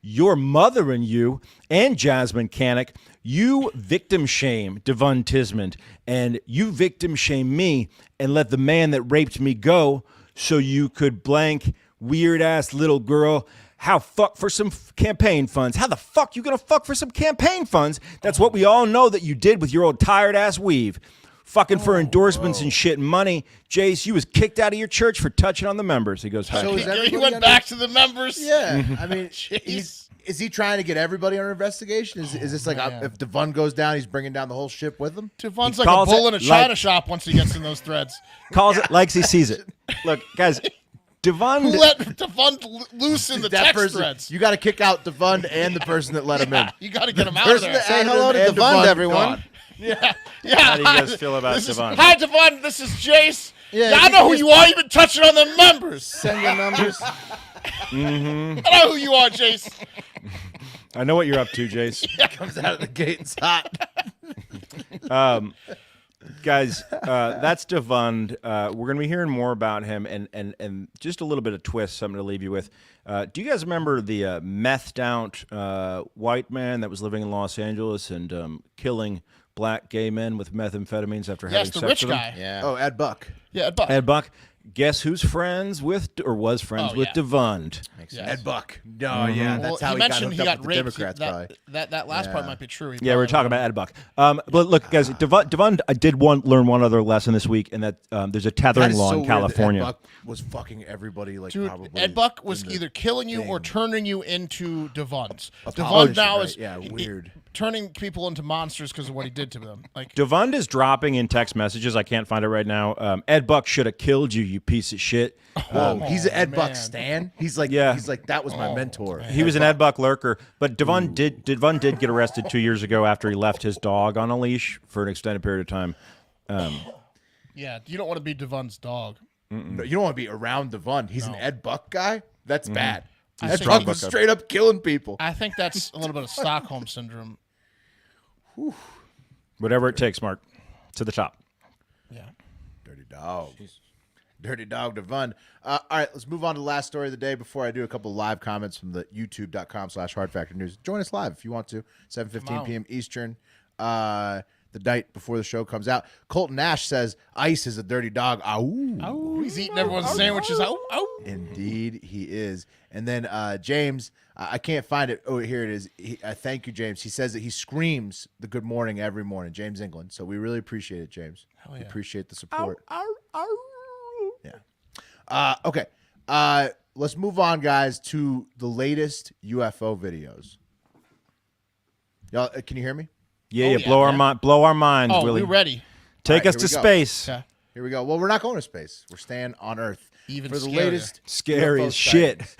your mother and you and Jasmine Canick, you victim shame Devund Tismond, and you victim shame me and let the man that raped me go so you could blank weird ass little girl. How fuck for some campaign funds? How the fuck you gonna fuck for some campaign funds? That's what we all know that you did with your old tired ass weave. Fucking for endorsements and shit and money. Jace, you was kicked out of your church for touching on the members. He goes, So he went back to the members? Yeah. I mean, is he trying to get everybody under investigation? Is this like if Devund goes down, he's bringing down the whole ship with him? Devund's like a bull in a china shop once he gets in those threads. Calls it like he sees it. Look, guys, Devund. Who let Devund loose in the text threads? You got to kick out Devund and the person that let him in. You got to get him out of there. Say hello to Devund, everyone. Gone. Yeah. How do you guys feel about Devund? Hi, Devund. This is Jace. Yeah, I know who you are. You've been touching on the members. Send your numbers. Mm-hmm. I know who you are, Jace. I know what you're up to, Jace. Comes out of the gate. It's hot. Guys, that's Devund. We're going to be hearing more about him and just a little bit of twist, something to leave you with. Do you guys remember the methed out white man that was living in Los Angeles and killing black gay men with methamphetamines after having sex with them? Yes, the rich guy. Yeah. Oh, Ed Buck. Yeah, Ed Buck. Ed Buck. Guess who's friends with or was friends with Devund? Ed Buck. No, yeah, that's how he got hooked up with the Democrats. Probably. That last part might be true. Yeah, we're talking about Ed Buck. But look, guys, Devund did learn one other lesson this week, and that there's a tethering law in California. Ed Buck was fucking everybody. Like, dude, probably Ed Buck was either killing you or turning you into Devund. Devund now is weird. Turning people into monsters because of what he did to them. Like Devund is dropping in text messages. I can't find it right now. Ed Buck should have killed you, you piece of shit. He's an Ed Buck stan. He's like, that was my mentor. He was an Ed Buck lurker, but Devund did get arrested 2 years ago after he left his dog on a leash for an extended period of time. Yeah, you don't want to be Devund's dog. No, you don't want to be around Devund. He's an Ed Buck guy. That's bad. Ed Buck was straight up killing people. I think that's a little bit of Stockholm syndrome. Whew. Whatever it takes, Mark. To the top. Yeah. Dirty dog. Dirty dog Devund. All right, let's move on to the last story of the day before I do a couple of live comments from the youtube.com/hardfactornews. Join us live if you want to. 7:15 p.m. Eastern. The night before the show comes out. Colton Nash says Ice is a dirty dog. Ow. He's eating everyone's sandwiches. Ow. Indeed, he is. And then James, I can't find it. Oh, here it is. Thank you, James. He says that he screams the good morning every morning. James England. So we really appreciate it, James. We appreciate the support. Yeah. Okay. Let's move on, guys, to the latest UFO videos. Y'all, can you hear me? Yeah, blow our minds, Oh, Willie. we're ready. Take All us right, to here we go. space. Yeah. Here we go. Well, we're not going to space. We're staying on Earth. Even for the scarier. latest Scary UFO as shit. sightings.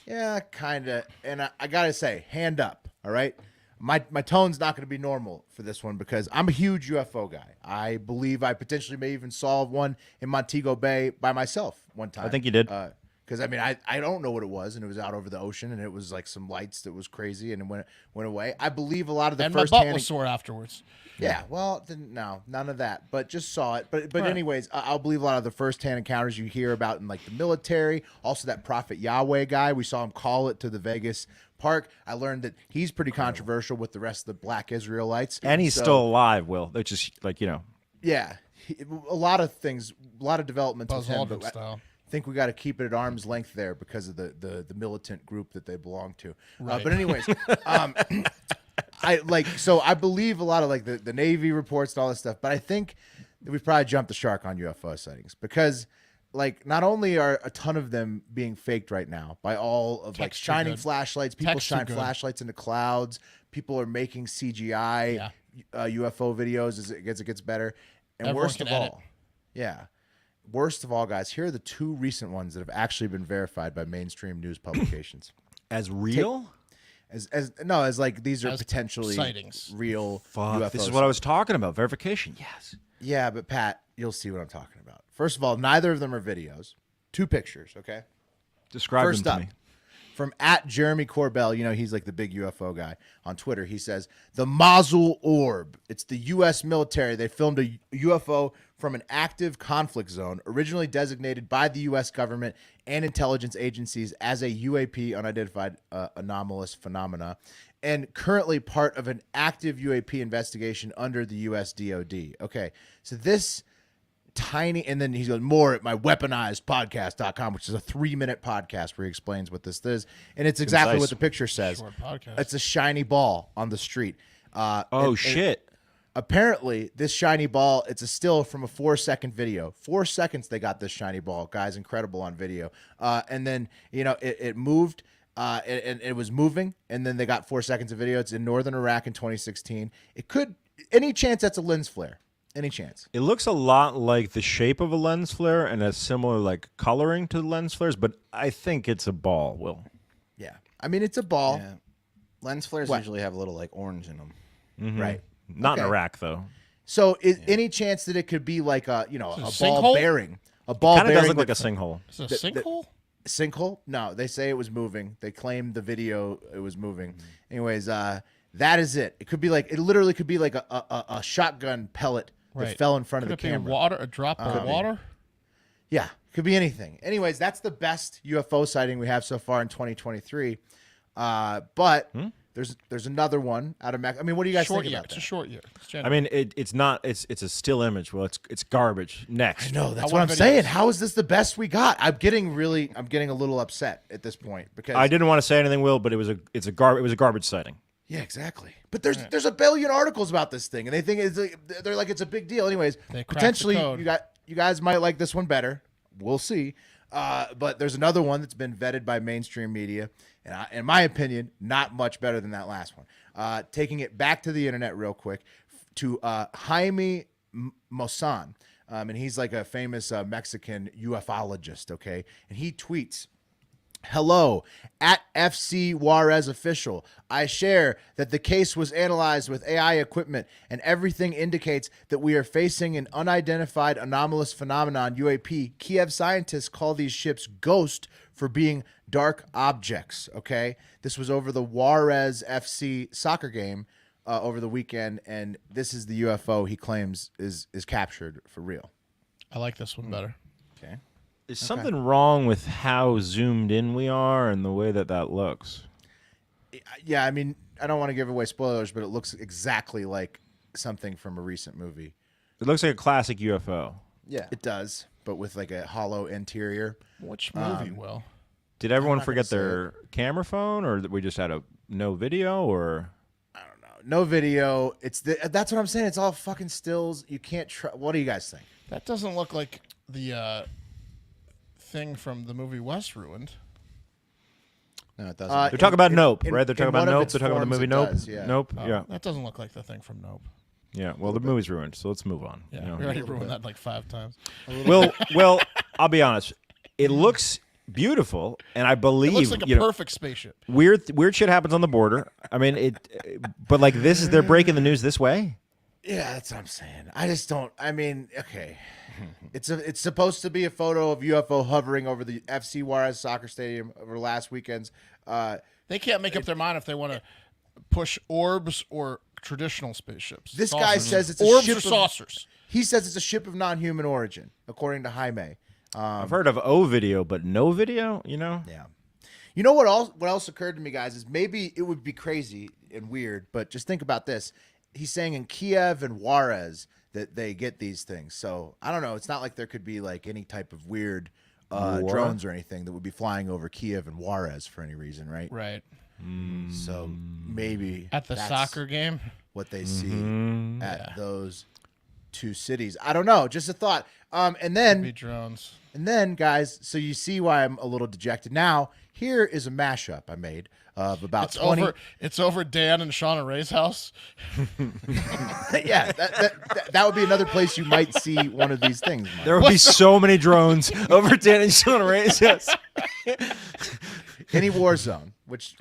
Yeah, kind of. And I got to say, hand up, all right? My tone's not going to be normal for this one because I'm a huge UFO guy. I believe I potentially may even saw one in Montego Bay by myself one time. I think you did. Because, I mean, I don't know what it was, and it was out over the ocean, and it was like some lights that was crazy, and it went away. I believe a lot of the And my first butt was sore afterwards. Yeah, well, no, none of that, but just saw it. But anyways, I'll believe a lot of the first-hand encounters you hear about in like the military. Also, that Prophet Yahweh guy, we saw him call it to the Vegas park. I learned that he's pretty controversial with the rest of the Black Israelites, And he's still alive, Will. They're just like, yeah, a lot of things, a lot of developments Buzz with him. Aldrin But style. I think we got to keep it at arm's length there because of the militant group that they belong to. Right. But anyways, I believe a lot of like the Navy reports and all this stuff, but I think that we've probably jumped the shark on UFO sightings because like not only are a ton of them being faked right now by all of like Tech's too shining good. flashlights, people Tech's too shine good. flashlights into clouds, people are making CGI UFO videos as it gets better. And Everyone worst can of edit. all, worst of all, guys, here are the two recent ones that have actually been verified by mainstream news publications. as real? As like these are As potentially sightings. real Fuck, UFOs. this is what I was talking about. Verification, yes. Yeah, but Pat, you'll see what I'm talking about. First of all, neither of them are videos. Two pictures, okay? Describe First them up, to me. from @Jeremy Corbell, he's like the big UFO guy on Twitter. He says, the Mosul Orb. It's the U.S. military. They filmed a UFO from an active conflict zone, originally designated by the U.S. government and intelligence agencies as a UAP, unidentified anomalous phenomena, and currently part of an active UAP investigation under the U.S. DOD. Okay, so this tiny, and then he's going more at my weaponizedpodcast.com, which is a 3-minute podcast where he explains what this is. And it's exactly Concise. what the picture says. Short podcast. It's a shiny ball on the street. Shit. Apparently, this shiny ball, it's a still from a 4-second video. 4 seconds they got this shiny ball. Guys, incredible on video. And then, it moved. And it was moving, and then they got 4 seconds of video. It's in northern Iraq in 2016. It could, any chance that's a lens flare. Any chance? It looks a lot like the shape of a lens flare and a similar like coloring to lens flares, but I think it's a ball, Will. Yeah. I mean, it's a ball. Yeah. Lens flares What? usually have a little like orange in them. Right. Not in Okay. Iraq, though. So any chance that it could be like a ball sinkhole? bearing? A ball Kind of bearing does look like a that- sinkhole. Is it a sinkhole? sinkhole? No, they say it was moving. They claimed the video it was moving. Anyways, that is it. It could be like, it literally could be like a shotgun pellet that fell in front Could of the it be camera. water, a drop of water? Yeah, could be anything. Anyways, that's the best UFO sighting we have so far in 2023. But there's another one out of Mexico. I mean, what do you guys Short think year. about It's that? a short year. It's I mean, it's not. It's a still image. Well, it's garbage. Next. No, that's I what want I'm videos. saying. How is this the best we got? I'm getting a little upset at this point because I didn't want to say anything, Will, but it was a garbage sighting. Yeah, exactly. But there's a billion articles about this thing, and they think they're like it's a big deal. Anyways, They cracked the potentially code. you guys might like this one better. We'll see. But there's another one that's been vetted by mainstream media, and in my opinion, not much better than that last one. Taking it back to the internet real quick to Jaime Maussan, and he's like a famous Mexican ufologist. Okay, and he tweets. Hello, at FC Juarez official. I share that the case was analyzed with AI equipment and everything indicates that we are facing an unidentified anomalous phenomenon, UAP. Kiev scientists call these ships ghost for being dark objects, okay? This was over the Juarez FC soccer game over the weekend, and this is the UFO he claims is captured for real. I like this one better. Okay. Is something wrong with how zoomed in we are and the way that looks? Yeah, I mean, I don't want to give away spoilers, but it looks exactly like something from a recent movie. It looks like a classic UFO. Yeah. It does, but with like a hollow interior. Which movie, Will? Did everyone not forget gonna say their camera phone, or we just had no video, or? No video. That's what I'm saying. It's all fucking stills. You can't try. What do you guys think? That doesn't look like the thing from the movie Wes ruined. No, it doesn't. They're talking about Nope, in- right? They're in talking about one of Nope. its They're talking about the forms movie it Nope. does, yeah. Nope. Oh, Yeah. That doesn't look like the thing from Nope. Yeah. Well, the movie's ruined, so let's move on. Yeah, you know? we already ruined that like 5 times. Well, I'll be honest. It looks beautiful, and I believe It looks like a you know, perfect spaceship. weird shit happens on the border. I mean, but like they're breaking the news this way. Yeah, that's what I'm saying. I just don't. I mean, okay, it's supposed to be a photo of UFO hovering over the FC Juarez soccer stadium over last weekend's. They can't make up their mind if they want to push orbs or traditional spaceships. This guy says it's a orbs ship or of- saucers. He says it's a ship of non-human origin, according to Jaime. I've heard of O video, but no video. You know. Yeah. You know what else occurred to me, guys, is maybe it would be crazy and weird, but just think about this. He's saying in Kiev and Juarez that they get these things. So I don't know. It's not like there could be like any type of weird drones or anything that would be flying over Kiev and Juarez for any reason, right? Right. So maybe At the that's soccer game. what they see at those two cities. I don't know. Just a thought. And Be drones. then, guys, so you see why I'm a little dejected. Now, here is a mashup I made of about 20. It's over Dan and Shauna Rae's house. Yeah, that would be another place you might see one of these things. Mike. There would be so many drones over Dan and Shauna Rae's house. Any war zone, which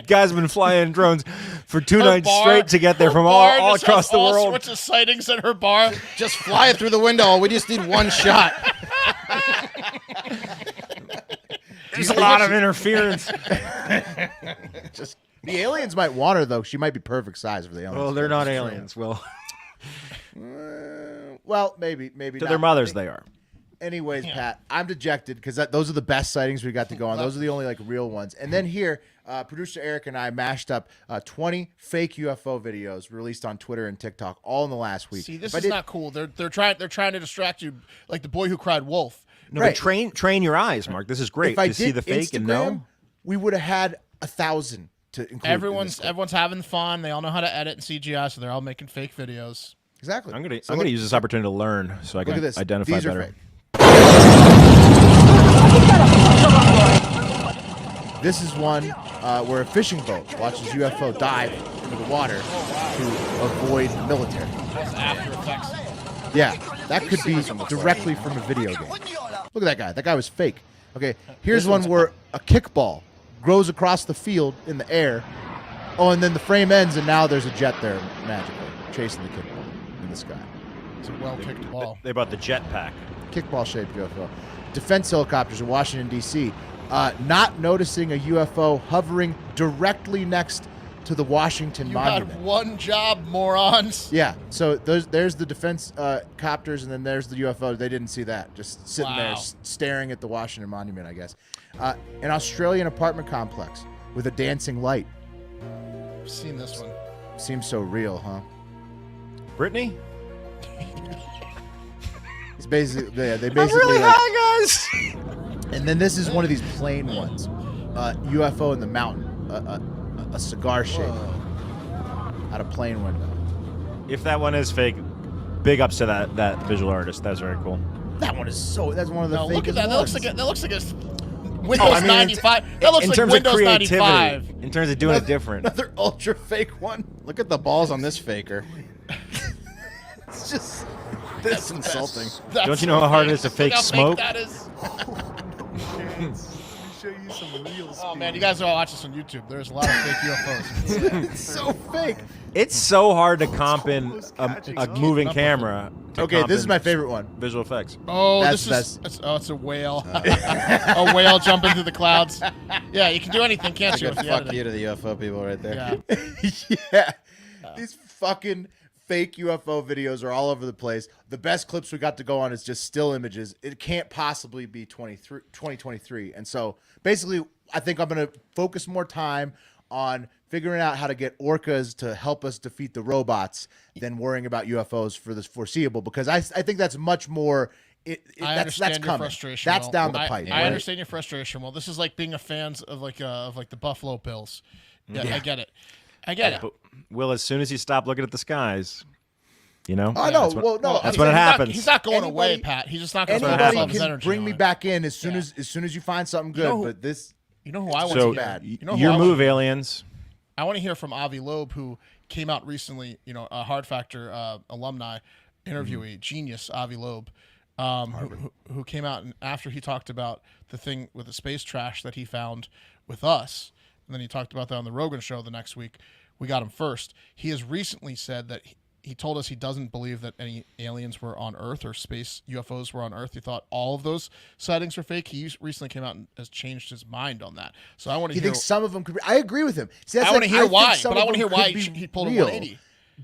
Guys have been flying drones for 2 Her nights bar- straight to get there her from bar all just across has the all world. sorts of sightings at her bar. Just fly it through the window. We just need one shot. There's a lot of interference. just the aliens might want her though. She might be perfect size for the aliens. Well, they're not That's true. aliens. Well, Well, maybe to not. their mothers, they are. Anyways, Pat, I'm dejected because those are the best sightings we got to go on. Those are the only like real ones. And then here, producer Eric and I mashed up 20 fake UFO videos released on Twitter and TikTok all in the last week. See, this is not cool. They're trying to distract you, like the boy who cried wolf. No, Right. but train your eyes, Mark. This is great If I to see did the fake Instagram, and know. we would have had 1,000 to include. Everyone's having fun. They all know how to edit and CGI, so they're all making fake videos. Exactly. I'm So gonna use this opportunity to learn so I Look can at this. identify These are better. fake. This is one where a fishing boat watches UFO dive into the water to avoid the military. That's After Effects. Yeah, that could be directly from a video game. Look at that guy. That guy was fake. Okay, here's one where a kickball grows across the field in the air. Oh, and then the frame ends, and now there's a jet there magically chasing the kickball in the sky. It's a well-kicked ball. They bought the jetpack. Kickball-shaped UFO. Defense helicopters in Washington, D.C. Not noticing a UFO hovering directly next to the Washington You Monument. had one job, morons. Yeah, so there's the defense copters, and then there's the UFO. They didn't see that, just sitting there Wow. staring at the Washington Monument, I guess. An Australian apartment complex with a dancing light. I've seen this one. Seems so real, huh? Brittany? It's basically they I'm basically really like, high, guys. and then this is one of these plain ones, UFO in the mountain, a cigar shape out a plane window. If that one is fake, big ups to that visual artist. That's very cool. That one is that's one of the No, fakest look at that. That ones. looks like a Windows 95. That looks in like terms Windows of creativity, 95. in terms of doing it different. Another ultra fake one. Look at the balls on this faker. It's just this insulting. Don't you know how hard it is to fake smoke? That is. Oh man, you guys are all watching this on YouTube. There's a lot of fake UFOs. It's so fake. It's so hard to comp in a moving camera. to Okay, comp this is in my favorite one. Visual effects. Oh, That's- it's a whale. A whale jumping through the clouds. Yeah, you can do anything, can't you? Good with the fuck editing? you to the UFO people right there. Yeah. Yeah. These fucking fake UFO videos are all over the place. The best clips we got to go on is just still images. It can't possibly be 2023. And so basically, I think I'm going to focus more time on figuring out how to get orcas to help us defeat the robots than worrying about UFOs for this foreseeable, because I think that's much more. I that's understand your coming. frustration. That's Will. down the I- pipe. I right? understand your frustration. Well, this is like being a fan of the Buffalo Bills. Yeah, I get it. I get it. But Will, as soon as you stop looking at the skies, You know? Oh, no. That's when, Well, no. that's when it happens. He's not going away, Anybody- Pat. He's just not going to Anybody his can energy bring me on it. back in as soon as you find something good. know who- But this, You know who I want So to hear? bad. You know who your I want move, to hear? aliens. I want to hear from Avi Loeb, who came out recently, a Hard Factor alumni interviewee, genius Avi Loeb, who came out and after he talked about the thing with the space trash that he found with us, and then he talked about that on the Rogan show the next week. We got him first. He has recently said that he told us he doesn't believe that any aliens were on Earth or space UFOs were on Earth. He thought all of those sightings were fake. He recently came out and has changed his mind on that. So I want to he hear. thinks some of them could be. I agree with him. See, that's I want to like, hear think why, some but I of want to hear them why could be he pulled a real. 180.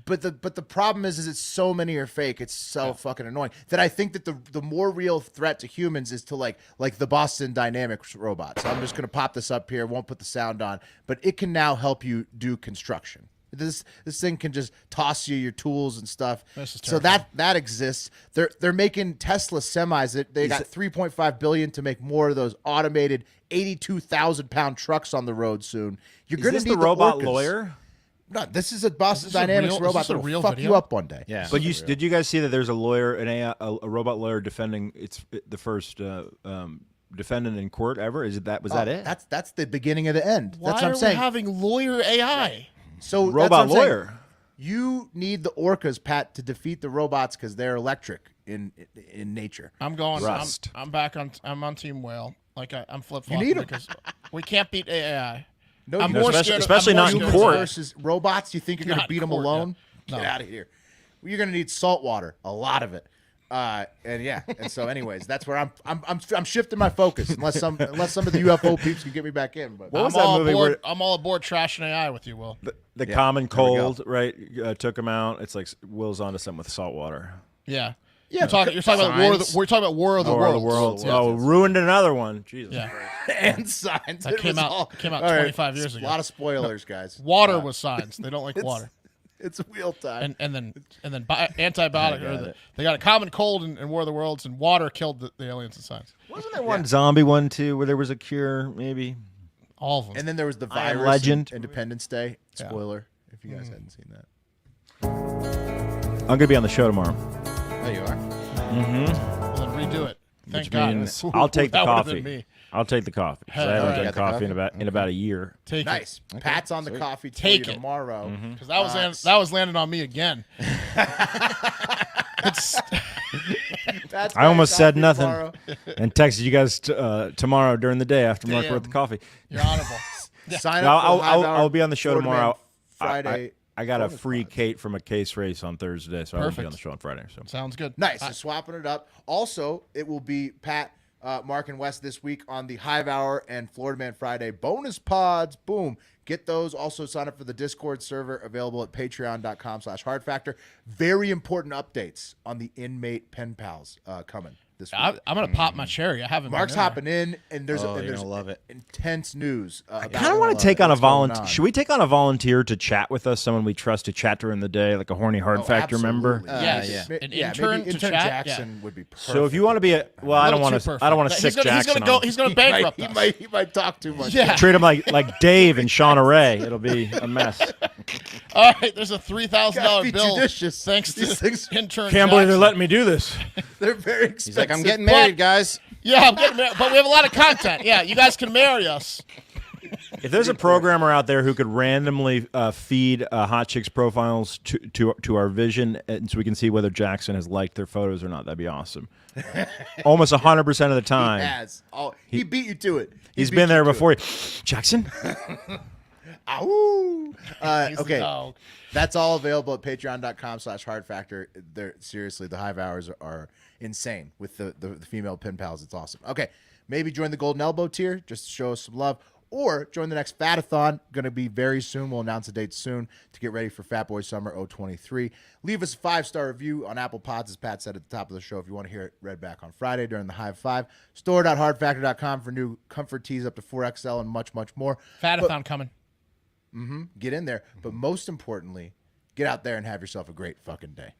But the problem is it's so many are fake. It's so fucking annoying that I think that the more real threat to humans is to like the Boston Dynamics robots. I'm just gonna pop this up here. Won't put the sound on, but it can now help you do construction. This thing can just toss you your tools and stuff. So that exists. They're making Tesla semis. They got $3.5 billion to make more of those automated 82,000-pound trucks on the road soon. You're Is gonna this need the robot orcas. lawyer? No, this is a Boston Is this a Dynamics real- robot is this a that'll real fuck video? you up one day. Yeah. But did you guys see that there's a lawyer, a robot lawyer defending the first defendant in court ever? Was that it? That's the beginning of the end. Why That's what I'm are saying. we having lawyer AI? So that's robot what I'm saying. lawyer. You need the orcas, Pat, to defeat the robots because they're electric in nature. I'm going. Rust. I'm back on. I'm on Team Whale. Like I'm flip flopping need 'em. because we can't beat AI. No, I'm you more don't. scared. especially I'm not more in scared court. of AI. Versus robots, you think you're going to Not beat them court, alone? yeah. No. Get out of here. You're going to need salt water, a lot of it. And so, anyways, that's where I'm shifting my focus. Unless some of the UFO peeps can get me back in. But What was I'm that all movie aboard. where- I'm all aboard trashing AI with you, Will. The Yeah, common there we go. cold, right? Took him out. It's like Will's onto something with salt water. Yeah. Yeah, You're talking about War of the. Signs. We're talking about War of the War of Worlds. the Worlds. Oh, ruined another one. Jesus. Yeah. and signs. That It came was out- all- came out all right, 25 years ago. A lot of spoilers, guys. Water was signs. They don't like water. It's wheel time. And then antibiotic. They got a common cold in War of the Worlds, and water killed the aliens and signs. Wasn't there one zombie one too, where there was a cure? Maybe. All of them. And then there was the I Am virus. Legend. Independence Day. Spoiler. If you guys hadn't seen that. I'm gonna be on the show tomorrow. Oh, you are? Well, then redo it. Thank Which God. means I'll take the That would've coffee. been me. I'll take the coffee. 'Cause I Hey, haven't all right. done Got the coffee coffee? in about a year. Take it. Nice. Pat's on the coffee for Take you it. tomorrow. Because that was landing on me again. Pat's I almost got said coffee nothing tomorrow. and texted you guys tomorrow during the day after Mark Damn. brought the coffee. You're honorable. Sign No, up for the Hive Hour I'll be on the show Florida Man tomorrow. Friday. I got a bonus free pods. Kate from a case race on Thursday, so I won't be Perfect. on the show on Friday. So Sounds good. Nice. So swapping it up. Also, it will be Pat, Mark, and Wes this week on the Hive Hour and Florida Man Friday bonus pods. Boom. Get those. Also sign up for the Discord server available at patreon.com/hardfactor. Very important updates on the inmate pen pals coming this week. I'm going to pop my cherry. I haven't. Mark's been in hopping in, and there's Oh, you're there's gonna love it. intense news. I kind of want to take on a volunteer. Should we take on a volunteer to chat with us? Someone we trust to chat during the day, like a horny Hard Factor member. Yes. yeah. An Yeah, intern maybe to intern chat. Jackson would be perfect. So if you want to be I don't want to. I don't want to sick Jackson. He's going to bankrupt he us. he might talk too much. Yeah. Treat him like Dave and Shauna Rae. It'll be a mess. All right. There's a Gotta $3,000 be bill. judicious. Thanks These to things- intern. Can't believe they're Jackson. letting me do this. They're very expensive. He's like, I'm getting married, guys. Yeah, I'm getting married, but we have a lot of content. Yeah, you guys can marry us. If there's a programmer out there who could randomly feed hot chicks profiles to our vision, and so we can see whether Jackson has liked their photos or not, that'd be awesome. Almost 100% of the time, He has. Oh, he beat you to it. he's beat been there you to before. it. Jackson, Ow. He's Okay. a dog. That's all available at patreon.com/hardfactor. Seriously, the Hive Hours are insane with the female pen pals. It's awesome. Okay, maybe join the Golden Elbow tier just to show us some love, or join the next Fatathon. Going to be very soon. We'll announce a date soon to get ready for Fat Boy Summer 023. Leave us a 5-star review on Apple Pods, as Pat said at the top of the show, if you want to hear it read back on Friday during the Hive 5. Store.hardfactor.com for new comfort tees up to 4XL and much, much more. Fatathon coming. Get in there. But most importantly, get out there and have yourself a great fucking day.